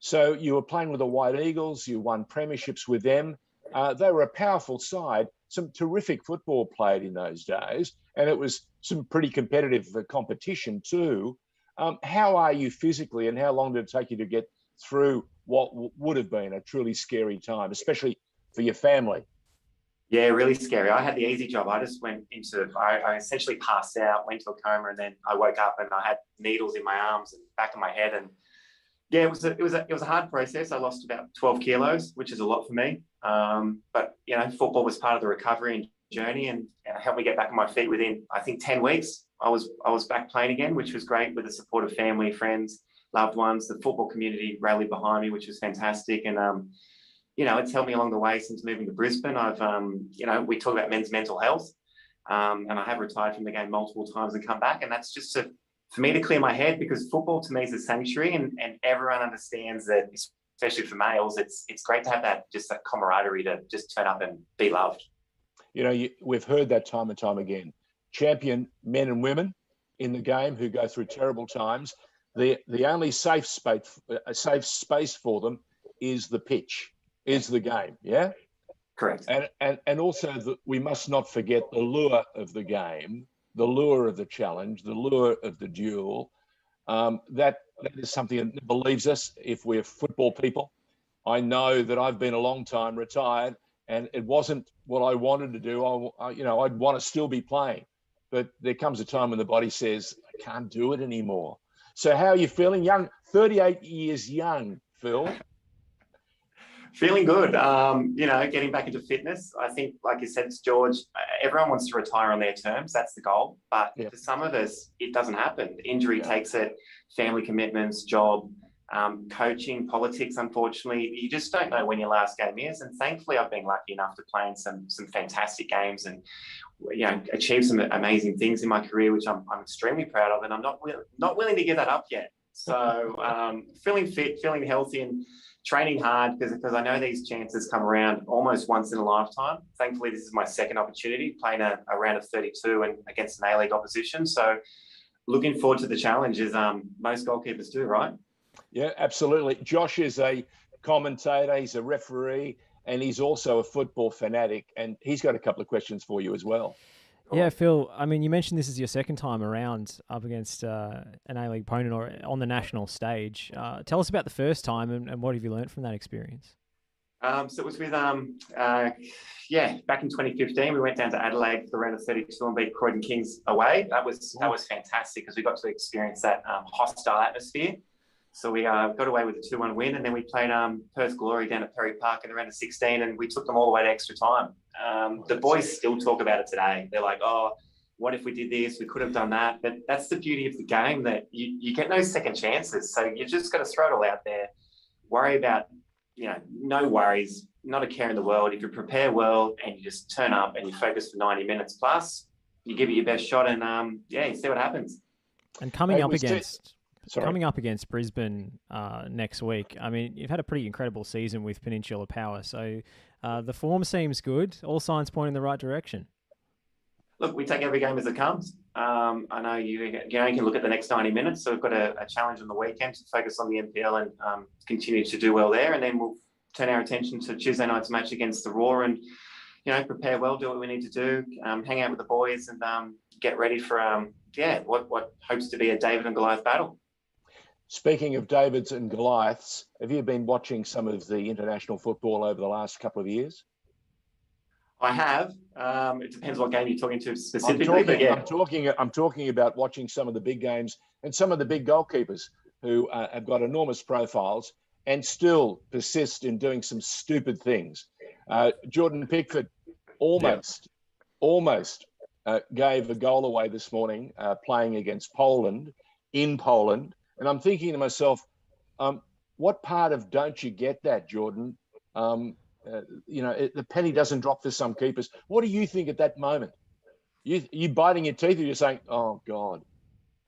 So you were playing with the White Eagles. You won premierships with them. They were a powerful side. Some terrific football played in those days, and it was some pretty competitive competition too. How are you physically, and how long did it take you to get through what would have been a truly scary time, especially for your family? Yeah, really scary. I had the easy job. I just went I essentially passed out, went to a coma, and then I woke up and I had needles in my arms and back of my head. And yeah, it was a hard process. I lost about 12 kilos, which is a lot for me. But football was part of the recovery and journey, and helped me get back on my feet within, I think, 10 weeks. I was back playing again, which was great, with the support of family, friends, loved ones. The football community rallied behind me, which was fantastic. And it's helped me along the way since moving to Brisbane. I've we talk about men's mental health, and I have retired from the game multiple times and come back, and that's just for me to clear my head, because football to me is a sanctuary, and everyone understands that, especially for males, it's great to have that camaraderie to just turn up and be loved. We've heard that time and time again. Champion men and women in the game who go through terrible times. The only safe space for them is the pitch, is the game. Yeah, correct. And also we must not forget the lure of the game, the lure of the challenge, the lure of the duel. That is something that never leaves us if we're football people. I know that I've been a long time retired, and it wasn't what I wanted to do. I'd want to still be playing, but there comes a time when the body says, I can't do it anymore. So how are you feeling? Young, 38 years young, Phil. Feeling good. Getting back into fitness. I think, like you said, George, everyone wants to retire on their terms. That's the goal. But for some of us, it doesn't happen. Injury takes it, family commitments, job, coaching, politics, unfortunately. You just don't know when your last game is. And thankfully, I've been lucky enough to play in some fantastic games and, achieve some amazing things in my career, which I'm extremely proud of. And I'm not willing to give that up yet. So feeling fit, feeling healthy, and training hard because I know these chances come around almost once in a lifetime. Thankfully, this is my second opportunity playing a round of 32 and against an A-League opposition. So looking forward to the challenge, as most goalkeepers do, right? Yeah, absolutely. Josh is a commentator, he's a referee, and he's also a football fanatic, and he's got a couple of questions for you as well. Yeah, Phil, I mean, you mentioned this is your second time around up against an A-League opponent or on the national stage. Tell us about the first time and what have you learned from that experience? So it was with, back in 2015, we went down to Adelaide for the round of 32 and beat Croydon Kings away. That was fantastic because we got to experience that hostile atmosphere. So we got away with a 2-1 win, and then we played Perth Glory down at Perry Park in the round of 16, and we took them all the way to extra time. The boys still talk about it today. They're like, oh, what if we did this? We could have done that. But that's the beauty of the game, that you get no second chances. So you just got to throw it all out there. Worry about, no worries, not a care in the world. If you prepare well and you just turn up and you focus for 90 minutes plus, you give it your best shot, and you see what happens. And coming up against Brisbane next week, I mean, you've had a pretty incredible season with Peninsula Power. So the form seems good. All signs point in the right direction. Look, we take every game as it comes. I know you can look at the next 90 minutes. So we've got a challenge on the weekend to focus on the NPL and continue to do well there. And then we'll turn our attention to Tuesday night's match against the Roar and, prepare well, do what we need to do, hang out with the boys and get ready for, what hopes to be a David and Goliath battle. Speaking of Davids and Goliaths, have you been watching some of the international football over the last couple of years? I have. It depends what game you're talking to specifically. I'm talking about watching some of the big games and some of the big goalkeepers who have got enormous profiles and still persist in doing some stupid things. Jordan Pickford almost gave a goal away this morning playing against Poland in Poland. And I'm thinking to myself, what part of don't you get that, Jordan? The penny doesn't drop for some keepers. What do you think at that moment? You biting your teeth, or you're saying, "Oh God"?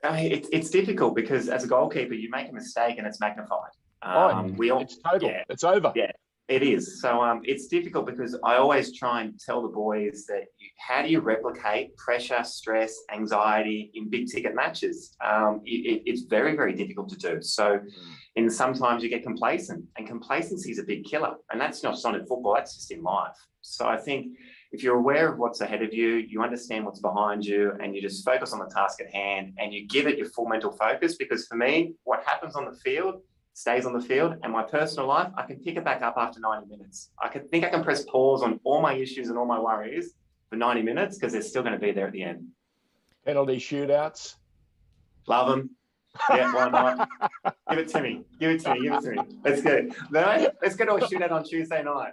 It's difficult because as a goalkeeper, you make a mistake and it's magnified. It's total. Yeah, it's over. Yeah, it is. So it's difficult because I always try and tell the boys that how do you replicate pressure, stress, anxiety in big ticket matches? It's very, very difficult to do. So sometimes you get complacent, and complacency is a big killer. And that's not just in football, that's just in life. So I think if you're aware of what's ahead of you, you understand what's behind you, and you just focus on the task at hand and you give it your full mental focus. Because for me, what happens on the field stays on the field, and my personal life, I can pick it back up after 90 minutes. I can press pause on all my issues and all my worries for 90 minutes because they're still going to be there at the end. Penalty shootouts. Love them. Yeah, why not? Give it to me. Let's go. Let's go to a shootout on Tuesday night.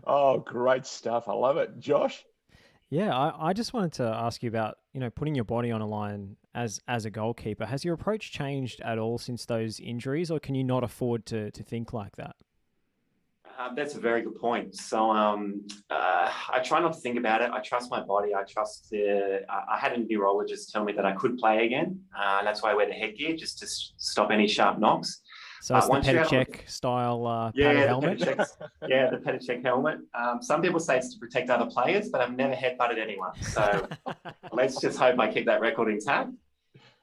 Oh, great stuff. I love it. Josh? Yeah, I just wanted to ask you about, putting your body on a line as a goalkeeper. Has your approach changed at all since those injuries, or can you not afford to think like that? That's a very good point. So I try not to think about it. I trust my body. I had a neurologist tell me that I could play again. And that's why I wear the headgear, just to stop any sharp knocks. So it's the Petacek style padded helmet? The Petacek helmet. Some people say it's to protect other players, but I've never headbutted anyone. So let's just hope I keep that record intact.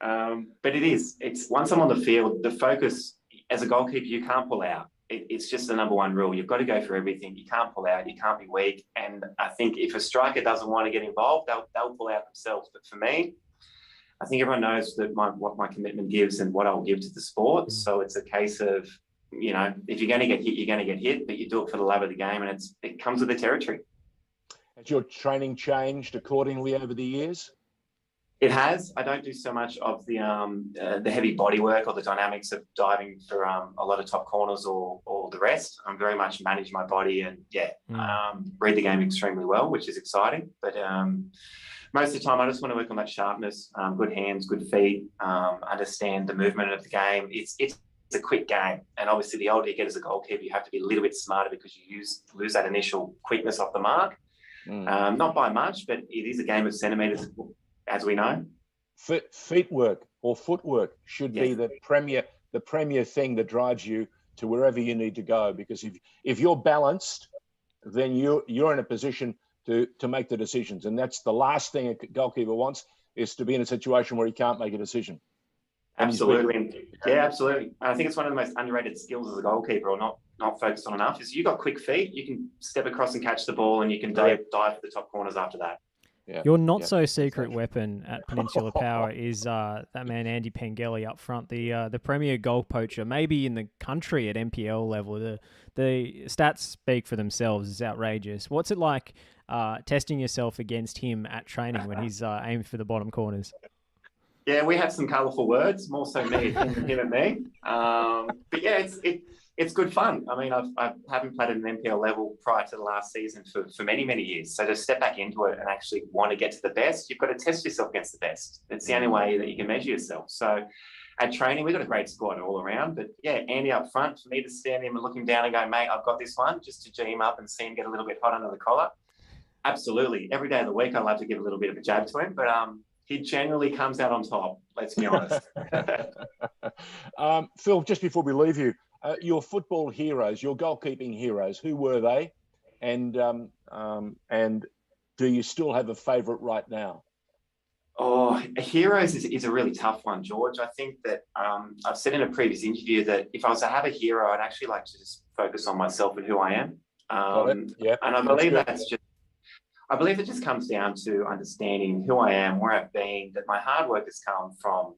But it's once I'm on the field, the focus as a goalkeeper, you can't pull out. It's just the number one rule. You've got to go for everything. You can't pull out. You can't be weak. And I think if a striker doesn't want to get involved, they'll pull out themselves. But for me, I think everyone knows that what my commitment gives and what I'll give to the sport. So it's a case of, if you're going to get hit, you're going to get hit, but you do it for the love of the game, and it comes with the territory. Has your training changed accordingly over the years? It has. I don't do so much of the heavy body work or the dynamics of diving for a lot of top corners or the rest. I'm very much manage my body and read the game extremely well, which is exciting. But most of the time, I just want to work on that sharpness, good hands, good feet, understand the movement of the game. It's a quick game, and obviously, the older you get as a goalkeeper, you have to be a little bit smarter because you lose that initial quickness off the mark. Not by much, but it is a game of centimetres, as we know. Feet work or footwork should be the premier thing that drives you to wherever you need to go, because if you're balanced, then you're in a position to make the decisions, and that's the last thing a goalkeeper wants. is to be in a situation where he can't make a decision. Absolutely. Yeah, absolutely. I think it's one of the most underrated skills as a goalkeeper, or not focused on enough, is you got quick feet. You can step across and catch the ball, and you can dive for the top corners after that. Yeah. Your not-so-secret weapon at Peninsula Power is that man Andy Pengelly up front, the premier goal poacher, maybe in the country at NPL level. The stats speak for themselves. It's outrageous. What's it like testing yourself against him at training when he's aiming for the bottom corners? Yeah, we have some colourful words, more so me than him and me. But yeah, it's good fun. I mean, I haven't played at an NPL level prior to the last season for many, many years. So to step back into it and actually want to get to the best, you've got to test yourself against the best. It's the only way that you can measure yourself. So at training, we've got a great squad all around. But yeah, Andy up front, for me to stand him and look him down and go, mate, I've got this one, just to G him up and see him get a little bit hot under the collar. Absolutely. Every day of the week, I love to give a little bit of a jab to him. But he generally comes out on top, let's be honest. Phil, just before we leave you, your football heroes, your goalkeeping heroes, who were they? And do you still have a favourite right now? Oh, heroes is a really tough one, George. I think that I've said in a previous interview that if I was to have a hero, I'd actually like to just focus on myself and who I am. Yeah, and I believe I believe it just comes down to understanding who I am, where I've been, that my hard work has come from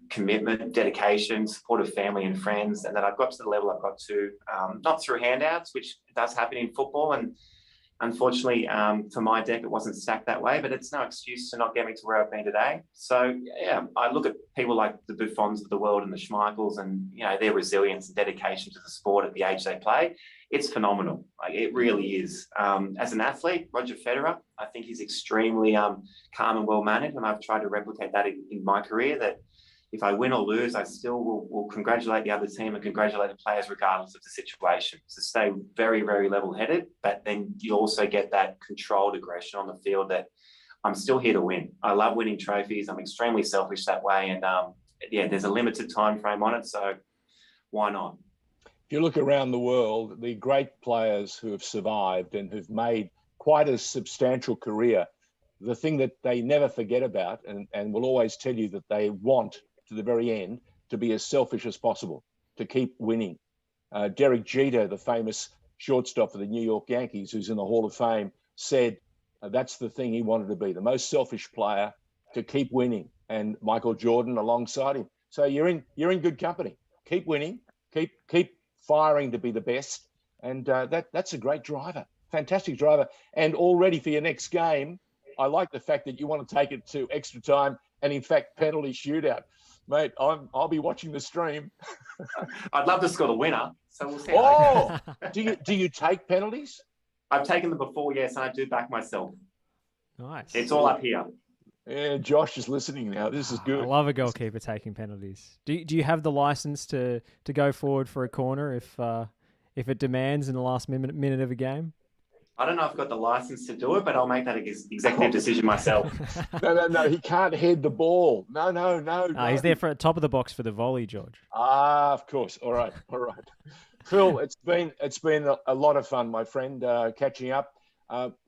commitment, dedication, support of family and friends, and that I've got to the level I've got to, not through handouts, which does happen in football. And unfortunately, for my deck, it wasn't stacked that way, but it's no excuse to not get me to where I've been today. So, yeah, I look at people like the Buffons of the world and the Schmeichels and, you know, their resilience and dedication to the sport at the age they play. It's phenomenal. Like, it really is. As an athlete, Roger Federer, I think he's extremely calm and well-mannered, and I've tried to replicate that in my career, that if I win or lose, I still will congratulate the other team and congratulate the players regardless of the situation. So stay very, very level-headed, but then you also get that controlled aggression on the field that I'm still here to win. I love winning trophies. I'm extremely selfish that way. And yeah, there's a limited time frame on it, so why not? If you look around the world, the great players who have survived and who've made quite a substantial career, the thing that they never forget about and will always tell you that they want to the very end to be as selfish as possible, to keep winning. Derek Jeter, the famous shortstop for the New York Yankees, who's in the Hall of Fame, said that's the thing he wanted to be, the most selfish player, to keep winning. And Michael Jordan alongside him. So you're in good company. Keep winning, keep firing to be the best, and that's a great driver, fantastic driver. And all ready for your next game. I like the fact that you want to take it to extra time and, in fact, penalty shootout. Mate, I'll be watching the stream. I'd love to score the winner, so we'll see. Oh, do you take penalties? I've taken them before, yes, and I do back myself. Nice. It's all up here. Yeah, Josh is listening now. This is good. I love a goalkeeper taking penalties. Do you have the license to go forward for a corner if it demands in the last minute of a game? I don't know if I've got the license to do it, but I'll make that executive decision myself. No. He can't head the ball. No. He's there for top of the box for the volley, George. Of course. All right. Phil, it's been a lot of fun, my friend, catching up.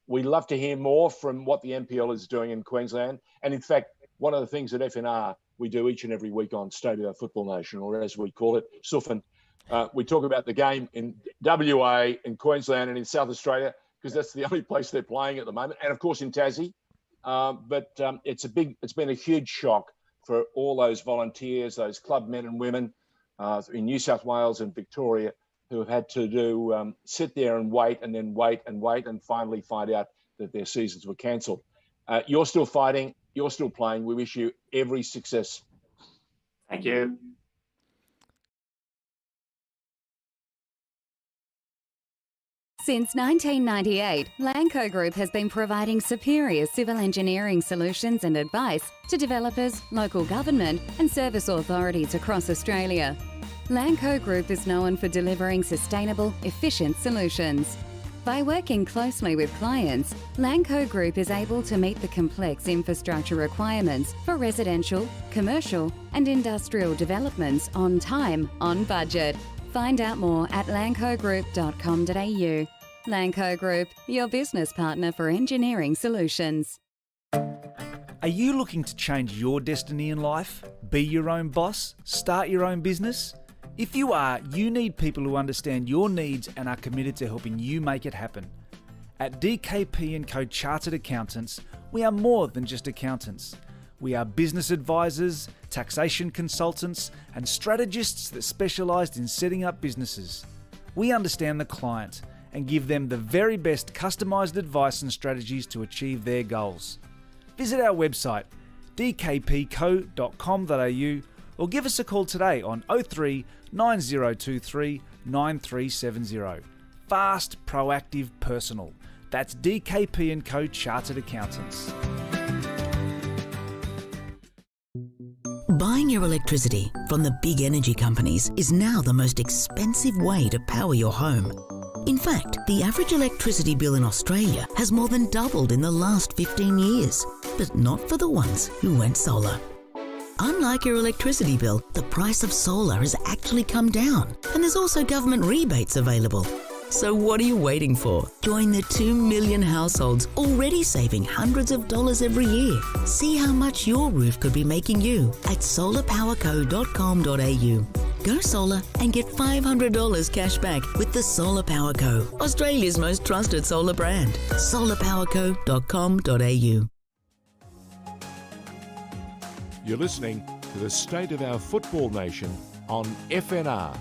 We'd love to hear more from what the NPL is doing in Queensland. And in fact, one of the things at FNR we do each and every week on State of Our Football Nation, or as we call it, SUFN, we talk about the game in WA, in Queensland and in South Australia, because that's the only place they're playing at the moment. And of course in Tassie. But it's been a huge shock for all those volunteers, those club men and women in New South Wales and Victoria, who have had to do sit there and wait and finally find out that their seasons were cancelled. You're still fighting. You're still playing. We wish you every success. Thank you. Since 1998, Lanco Group has been providing superior civil engineering solutions and advice to developers, local government and service authorities across Australia. Lanco Group is known for delivering sustainable, efficient solutions. By working closely with clients, Lanco Group is able to meet the complex infrastructure requirements for residential, commercial and industrial developments on time, on budget. Find out more at lancogroup.com.au. Lanco Group, your business partner for engineering solutions. Are you looking to change your destiny in life? Be your own boss? Start your own business? If you are, you need people who understand your needs and are committed to helping you make it happen. At DKP & Co Chartered Accountants, we are more than just accountants. We are business advisors, taxation consultants, and strategists that specialise in setting up businesses. We understand the client and give them the very best customised advice and strategies to achieve their goals. Visit our website dkpco.com.au or give us a call today on 03 9023 9370. Fast, proactive, personal. That's DKP & Co Chartered Accountants. Buying your electricity from the big energy companies is now the most expensive way to power your home. In fact, the average electricity bill in Australia has more than doubled in the last 15 years, but not for the ones who went solar. Unlike your electricity bill, the price of solar has actually come down, and there's also government rebates available. So what are you waiting for? Join the 2 million households already saving hundreds of dollars every year. See how much your roof could be making you at solarpowerco.com.au. Go solar and get $500 cash back with the Solar Power Co, Australia's most trusted solar brand. solarpowerco.com.au. You're listening to the State of Our Football Nation on FNR.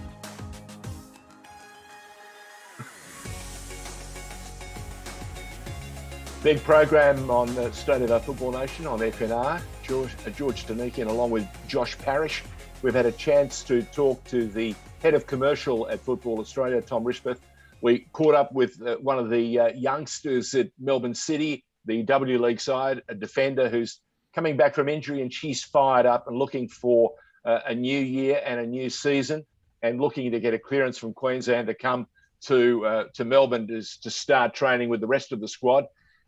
Big program on the State of Our Football Nation on FNR. George Danikian along with Josh Parrish. We've had a chance to talk to the head of commercial at Football Australia, Tom Rischbieth. We caught up with one of the youngsters at Melbourne City, the W League side, a defender who's coming back from injury, and she's fired up and looking for a new year and a new season, and looking to get a clearance from Queensland to come to Melbourne to start training with the rest of the squad.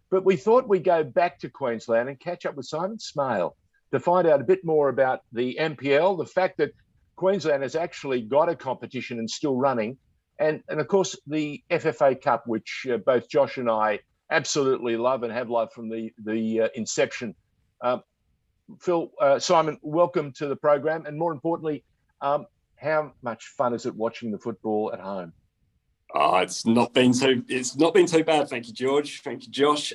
But we thought we'd go back to Queensland and catch up with Simon Smale to find out a bit more about the NPL, the fact that Queensland has actually got a competition and still running, and of course the FFA Cup, which both Josh and I absolutely love and have loved from the inception. Simon, welcome to the program, and more importantly, how much fun is it watching the football at home? It's not been too bad. Thank you, George. Thank you, Josh.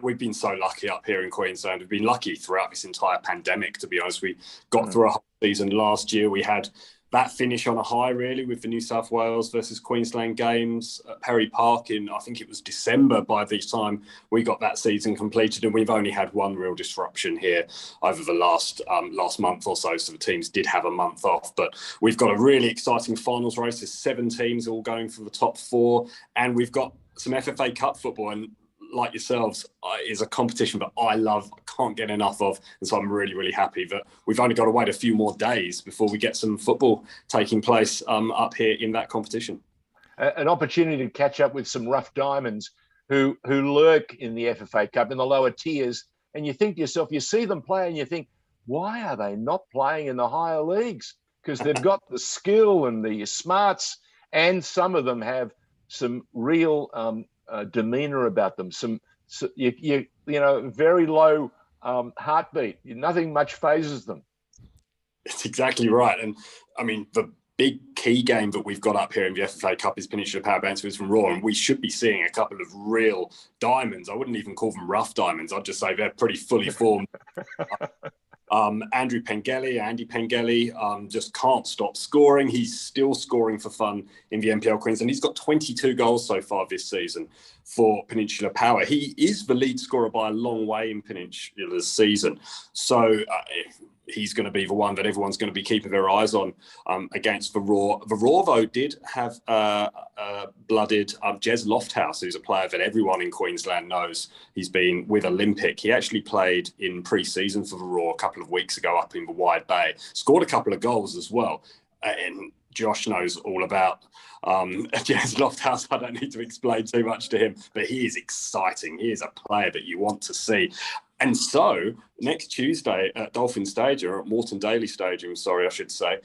We've been so lucky up here in Queensland. We've been lucky throughout this entire pandemic, to be honest. We got through a whole season last year. We had that finish on a high, really, with the New South Wales versus Queensland games at Perry Park in, I think it was December by the time we got that season completed. And we've only had one real disruption here over the last month or so. So the teams did have a month off. But we've got a really exciting finals race. There's 7 teams all going for the top 4. And we've got some FFA Cup football. And like yourselves, is a competition that I love, can't get enough of. And so I'm really, really happy that we've only got to wait a few more days before we get some football taking place up here in that competition. An opportunity to catch up with some rough diamonds who lurk in the FFA Cup in the lower tiers. And you think to yourself, you see them play and you think, why are they not playing in the higher leagues? Because they've got the skill and the smarts, and some of them have some real demeanor about them, very low heartbeat. Nothing much phases them. It's exactly right. And I mean, the big key game that we've got up here in the FFA Cup is Peninsula Power from Raw, and we should be seeing a couple of real diamonds. I wouldn't even call them rough diamonds. I'd just say they're pretty fully formed. Andy Pengelly just can't stop scoring. He's still scoring for fun in the NPL Queensland. He's got 22 goals so far this season for Peninsula Power. He is the lead scorer by a long way in Peninsula's season. So he's going to be the one that everyone's going to be keeping their eyes on against the Raw. The Raw, though, did have blooded Jez Lofthouse, who's a player that everyone in Queensland knows. He's been with Olympic. He actually played in pre-season for the Raw a couple of weeks ago up in the Wide Bay. Scored a couple of goals as well. And Josh knows all about Jez Lofthouse. I don't need to explain too much to him, but he is exciting. He is a player that you want to see. And so next Tuesday at Dolphin Stadium, or at Moreton Daily Stadium, I should say,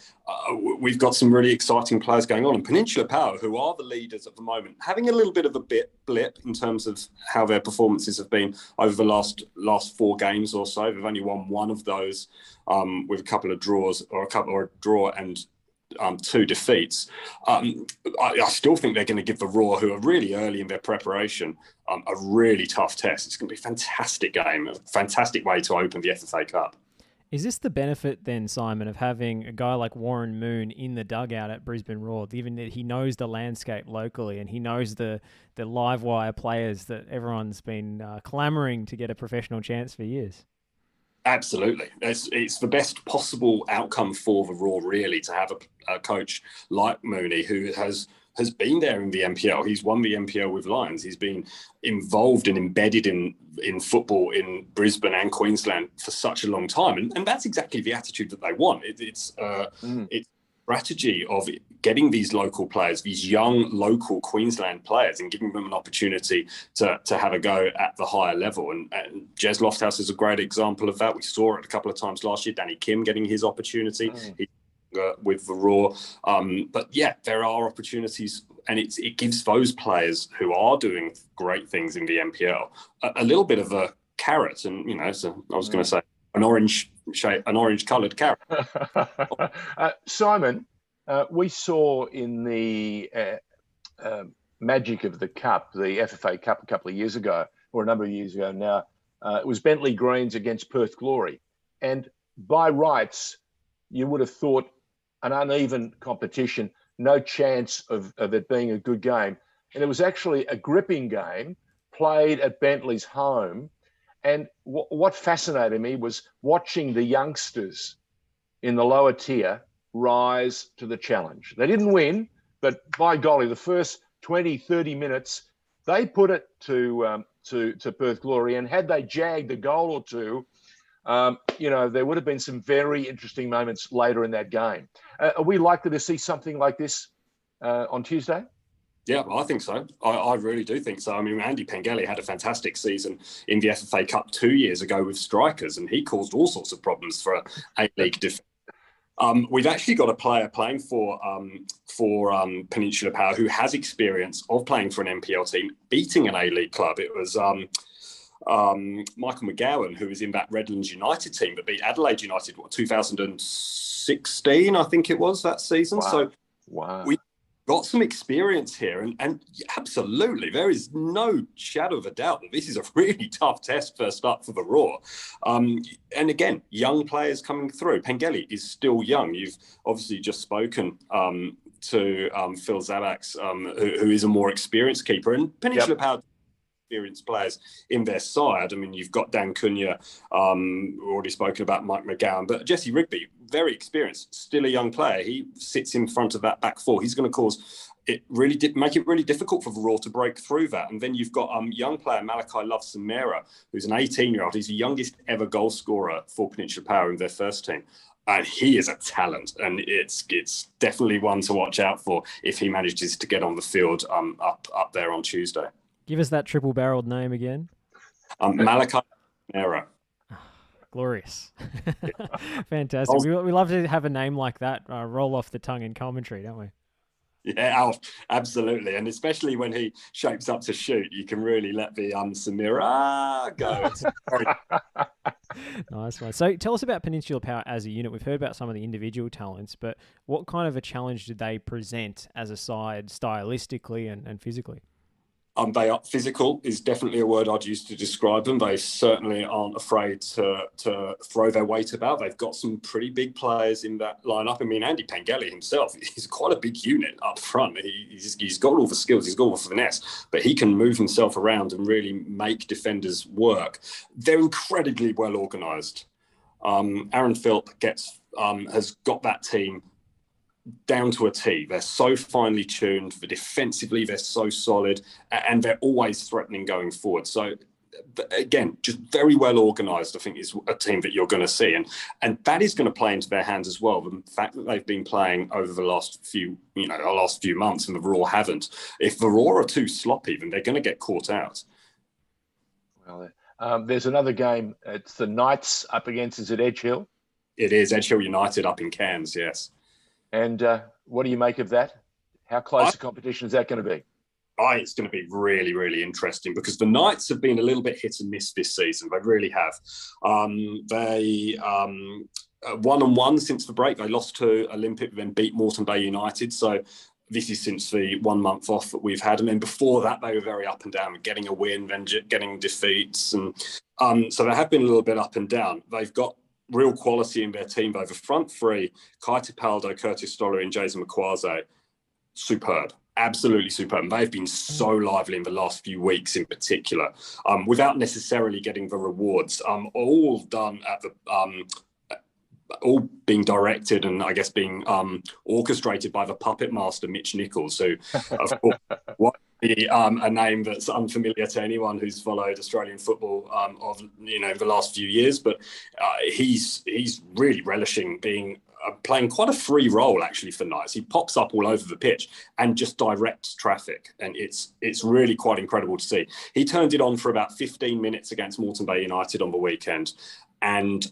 we've got some really exciting players going on. And Peninsula Power, who are the leaders at the moment, having a little bit of a blip in terms of how their performances have been over the last 4 games or so. They've only won one of those with a couple of draws, or a draw and 2 defeats. I still think they're going to give the Roar, who are really early in their preparation, a really tough test. It's going to be a fantastic game, a fantastic way to open the FFA Cup. Is this the benefit then, Simon, of having a guy like Warren Moon in the dugout at Brisbane Roar, given that he knows the landscape locally and he knows the live wire players that everyone's been clamouring to get a professional chance for years? Absolutely. It's the best possible outcome for the Roar, really, to have a coach like Mooney, who has been there in the NPL. He's won the NPL with Lions. He's been involved and embedded in football in Brisbane and Queensland for such a long time. And that's exactly the attitude that they want. It's strategy of getting these local players, these young local Queensland players, and giving them an opportunity to have a go at the higher level. And Jez Lofthouse is a great example of that. We saw it a couple of times last year. Danny Kim getting his opportunity with the Roar. But yeah, there are opportunities, and it gives those players who are doing great things in the NPL a little bit of a carrot. And, I was going to say an orange-coloured carrot. Simon, we saw in the magic of the Cup, the FFA Cup a couple of years ago, or a number of years ago now, it was Bentley Greens against Perth Glory. And by rights, you would have thought an uneven competition, no chance of it being a good game. And it was actually a gripping game played at Bentley's home. And what fascinated me was watching the youngsters in the lower tier rise to the challenge. They didn't win, but by golly, the first 20, 30 minutes, they put it to Perth Glory. And had they jagged a goal or two, there would have been some very interesting moments later in that game. Are we likely to see something like this on Tuesday? Yeah, I think so. I really do think so. I mean, Andy Pengelly had a fantastic season in the FFA Cup 2 years ago with strikers, and he caused all sorts of problems for A-League defence. We've actually got a player playing for Peninsula Power who has experience of playing for an NPL team, beating an A-League club. It was Michael McGowan, who was in that Redlands United team that beat Adelaide United, 2016, I think it was, that season. Wow. So wow. We got some experience here, and absolutely, there is no shadow of a doubt that this is a really tough test first up for the Roar. And again, young players coming through. Pengelly is still young. You've obviously just spoken to Phil Zabaks, who is a more experienced keeper, and Peninsula Power experienced players in their side. I mean, you've got Dan Cunha, already spoken about Mike McGowan, but Jesse Rigby, very experienced, still a young player. He sits in front of that back four. He's going to make it really difficult for the Roar to break through that. And then you've got young player Malachi Love Samira, who's an 18-year-old. He's the youngest ever goal scorer for Peninsula Power in their first team. And he is a talent, and it's definitely one to watch out for if he manages to get on the field up there on Tuesday. Give us that triple-barreled name again. Malachi Samira. Glorious. Fantastic. We love to have a name like that roll off the tongue in commentary, don't we? Yeah, absolutely. And especially when he shapes up to shoot, you can really let the Samira go. Nice one. So tell us about Peninsula Power as a unit. We've heard about some of the individual talents, but what kind of a challenge did they present as a side stylistically and physically? They are physical is definitely a word I'd use to describe them. They certainly aren't afraid to throw their weight about. They've got some pretty big players in that lineup. I mean, Andy Pengelly himself, he's quite a big unit up front. He's got all the skills, he's got all the finesse, but he can move himself around and really make defenders work. They're incredibly well organised. Aaron Philp has got that team down to a T. They're so finely tuned. Defensively, they're so solid, and they're always threatening going forward. So, again, just very well organised, I think, is a team that you're going to see. And that is going to play into their hands as well. The fact that they've been playing over the last few months and the Roar haven't. If the Roar are too sloppy, then they're going to get caught out. Well, There's another game. It's the Knights up against, is it Edge Hill? It is Edge Hill United up in Cairns, yes. And what do you make of that? How close a competition is that going to be? It's going to be really, really interesting because the Knights have been a little bit hit and miss this season. They really have. They 1-1 since the break. They lost to Olympic, then beat Moreton Bay United. So this is since the 1 month off that we've had. And then before that, they were very up and down, getting a win, then getting defeats. And so they have been a little bit up and down. They've got real quality in their team. Though the front three, Kai Tipaldo, Curtis Stoller and Jason McQuarze, superb. Absolutely superb. And they've been so lively in the last few weeks in particular, without necessarily getting the rewards. All done at the all being directed and I guess being orchestrated by the puppet master Mitch Nichols, who of course a name that's unfamiliar to anyone who's followed Australian football of the last few years, but he's really relishing being playing quite a free role actually for Knights. He pops up all over the pitch and just directs traffic, and it's really quite incredible to see. He turned it on for about 15 minutes against Moreton Bay United on the weekend, and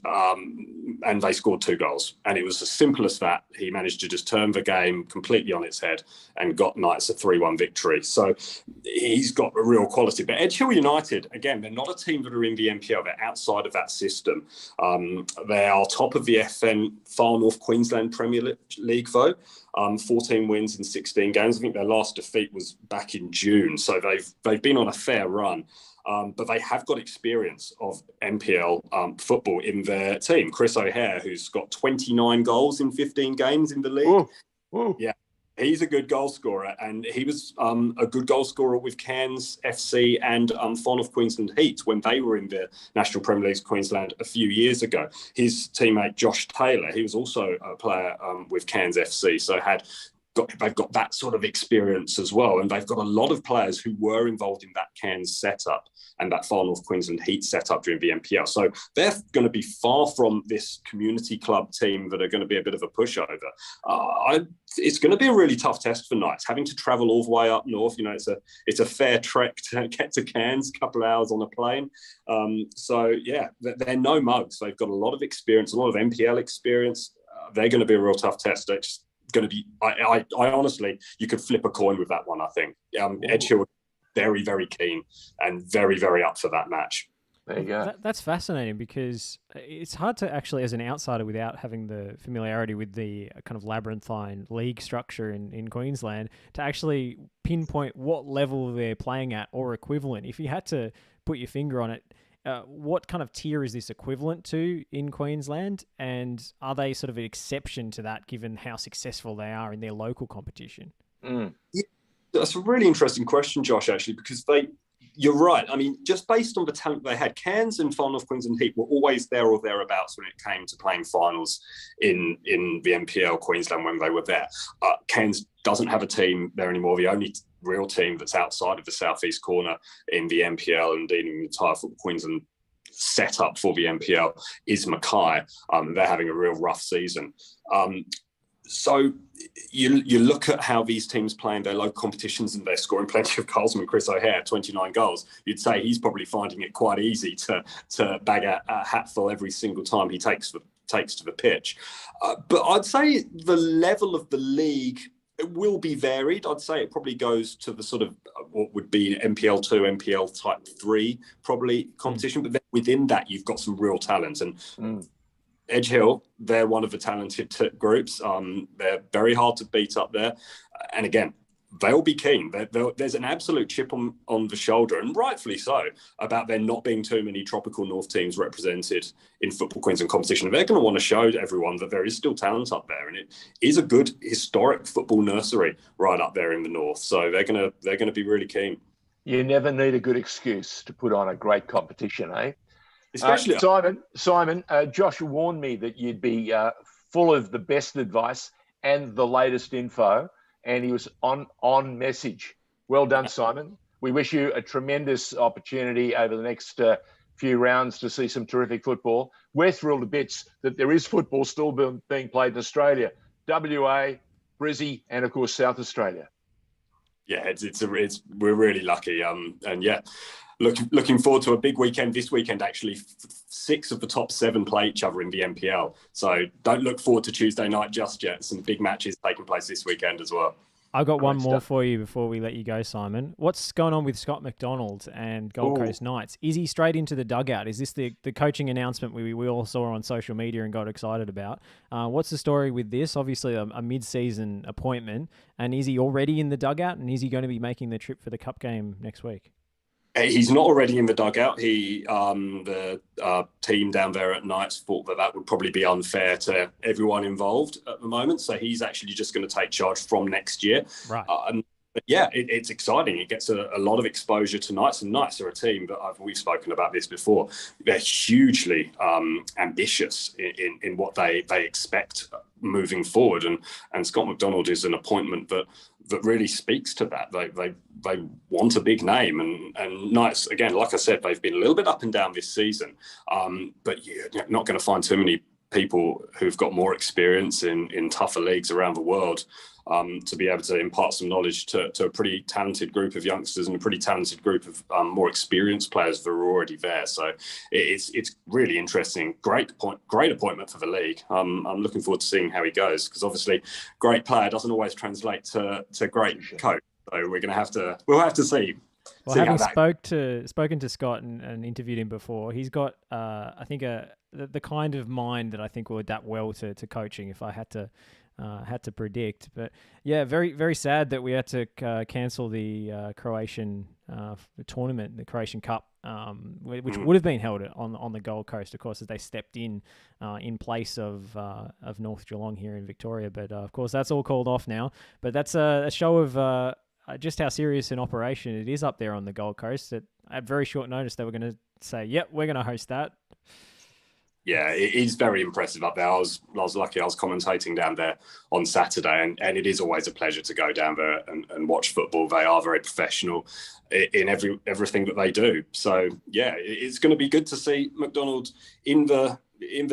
they scored 2 goals. And it was as simple as that. He managed to just turn the game completely on its head and got Knights a 3-1 victory. So he's got a real quality. But Edge Hill United, again, they're not a team that are in the NPL. They're outside of that system. They are top of the FN Far North Queensland Premier League, though. 14 wins in 16 games. I think their last defeat was back in June. So they've been on a fair run. But they have got experience of NPL football in their team. Chris O'Hare, who's got 29 goals in 15 games in the league. Ooh. Yeah, he's a good goal scorer. And he was a good goal scorer with Cairns FC and Far North Queensland Heat when they were in the National Premier League Queensland a few years ago. His teammate Josh Taylor, he was also a player with Cairns FC, so they've got that sort of experience as well. And they've got a lot of players who were involved in that Cairns setup and that Far North Queensland Heat setup during the NPL. So they're going to be far from this community club team that are going to be a bit of a pushover. It's going to be a really tough test for Knights, having to travel all the way up north. It's a fair trek to get to Cairns, a couple of hours on a plane. So yeah, they're no mugs. They've got a lot of experience, a lot of NPL experience. They're going to be a real tough test. It's going to be, I honestly, you could flip a coin with that one, I think. Edge Hill, very, very keen and very, very up for that match. There you go. That's fascinating because it's hard to actually, as an outsider, without having the familiarity with the kind of labyrinthine league structure in Queensland, to actually pinpoint what level they're playing at or equivalent. If you had to put your finger on it, what kind of tier is this equivalent to in Queensland? And are they sort of an exception to that given how successful they are in their local competition? Yeah, that's a really interesting question, Josh, actually, because you're right. I mean, just based on the talent they had, Cairns and Far North Queensland Heat were always there or thereabouts when it came to playing finals in the NPL Queensland when they were there. Cairns doesn't have a team there anymore. The only real team that's outside of the southeast corner in the NPL and in the entire Football Queensland setup for the NPL is Mackay. They're having a real rough season. So you look at how these teams play in their local competitions and they're scoring plenty of goals. I mean, Chris O'Hare, 29 goals. You'd say he's probably finding it quite easy to bag a hatful every single time he takes to the pitch. But I'd say the level of the league, it will be varied. I'd say it probably goes to the sort of what would be NPL 2, NPL type 3 probably competition. But then within that, you've got some real talent. And Edge Hill, they're one of the talented groups. They're very hard to beat up there. And again, they'll be keen. There's an absolute chip on the shoulder, and rightfully so, about there not being too many tropical north teams represented in Football Queensland competition. And they're going to want to show everyone that there is still talent up there, and it is a good historic football nursery right up there in the north. So they're going to be really keen. You never need a good excuse to put on a great competition, eh? Especially Simon, Josh warned me that you'd be full of the best advice and the latest info, and he was on message. Well done, Simon. We wish you a tremendous opportunity over the next few rounds to see some terrific football. We're thrilled to bits that there is football still being played in Australia, WA, Brizzy, and of course South Australia. Yeah, we're really lucky. And yeah. looking forward to a big weekend. This weekend, actually, 6 of the top 7 play each other in the NPL. So don't look forward to Tuesday night just yet. Some big matches taking place this weekend as well. I've got one more for you before we let you go, Simon. What's going on with Scott McDonald and Gold Coast Knights? Is he straight into the dugout? Is this the coaching announcement we all saw on social media and got excited about? What's the story with this? Obviously, a mid-season appointment. And is he already in the dugout? And is he going to be making the trip for the Cup game next week? He's not already in the dugout. The team down there at Knights thought that would probably be unfair to everyone involved at the moment. So he's actually just going to take charge from next year. Right. But yeah, it's exciting. It gets a lot of exposure to Knights, and Knights are a team, but we've spoken about this before. They're hugely ambitious in what they expect moving forward, and Scott McDonald is an appointment that really speaks to that. They want a big name, and Knights, again, like I said, they've been a little bit up and down this season, but you're not going to find too many people who've got more experience in tougher leagues around the world to be able to impart some knowledge to a pretty talented group of youngsters and a pretty talented group of more experienced players that are already there. So it's really interesting. Great appointment for the league. I'm looking forward to seeing how he goes, because obviously great player doesn't always translate to great coach. So we'll have to see. Well, having spoken to Scott and interviewed him before, he's got I think the kind of mind that I think will adapt well to coaching, if I had to predict. But yeah, very, very sad that we had to cancel the Croatian tournament, the Croatian Cup, which would have been held on the Gold Coast, of course, as they stepped in place of North Geelong here in Victoria. But of course, that's all called off now. But that's a show of just how serious an operation it is up there on the Gold Coast. That at very short notice, they were going to say, "Yep, we're going to host that." Yeah, it is very impressive up there. I was lucky. I was commentating down there on Saturday, and it is always a pleasure to go down there and watch football. They are very professional in everything that they do. So yeah, it's going to be good to see McDonald in the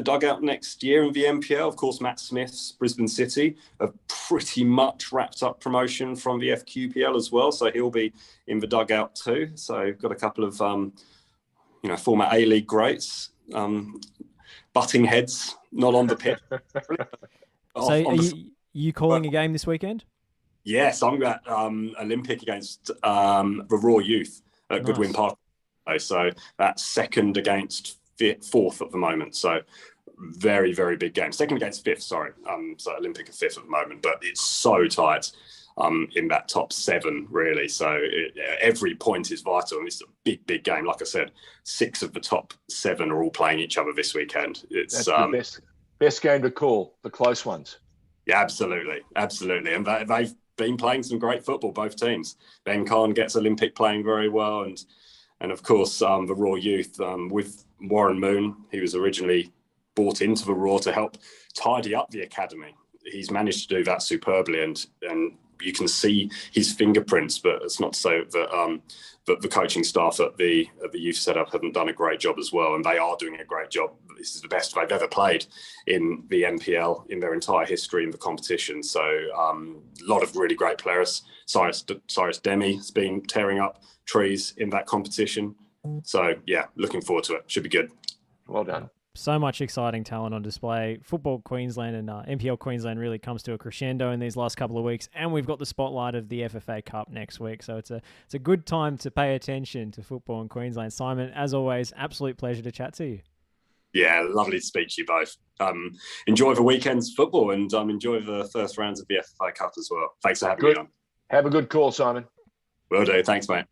dugout next year in the NPL. Of course, Matt Smith's Brisbane City have pretty much wrapped up promotion from the FQPL as well, so he'll be in the dugout too. So got a couple of former A-League greats. Butting heads, not on the pitch. So are you calling a game this weekend? Yes, I'm at Olympic against the Raw Youth at Goodwin Park. So that's second against fourth at the moment. So very, very big game. Second against fifth, sorry. So Olympic are fifth at the moment, but it's so tight in that top 7, really. So every point is vital, and it's a big, big game. Like I said, 6 of the top 7 are all playing each other this weekend. It's the best game to call, the close ones. Yeah, absolutely. And they've been playing some great football, both teams. Ben Khan gets Olympic playing very well, and of course, the Raw Youth with Warren Moon. He was originally brought into the Raw to help tidy up the academy. He's managed to do that superbly, and you can see his fingerprints, but it's not to say that the coaching staff at the youth setup haven't done a great job as well, and they are doing a great job. This is the best they've ever played in the NPL in their entire history in the competition. So a lot of really great players. Cyrus Demi has been tearing up trees in that competition. So yeah, looking forward to it. Should be good. Well done. So much exciting talent on display. Football Queensland and NPL Queensland really comes to a crescendo in these last couple of weeks, and we've got the spotlight of the FFA Cup next week. So it's a good time to pay attention to football in Queensland. Simon, as always, absolute pleasure to chat to you. Yeah, lovely to speak to you both. Enjoy the weekend's football, and enjoy the first rounds of the FFA Cup as well. Thanks for having me on. Have a good call, Simon. Will do. Thanks, mate.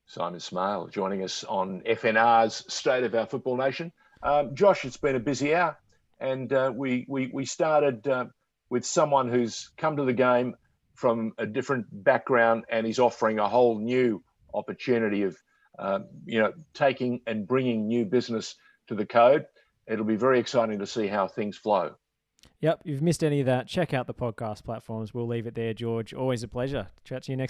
Simon Smale joining us on FNR's State of Our Football Nation. Josh, it's been a busy hour, and we started with someone who's come to the game from a different background, and he's offering a whole new opportunity of taking and bringing new business to the code. It'll be very exciting to see how things flow. Yep, if you've missed any of that, check out the podcast platforms. We'll leave it there, George. Always a pleasure. Chat to you next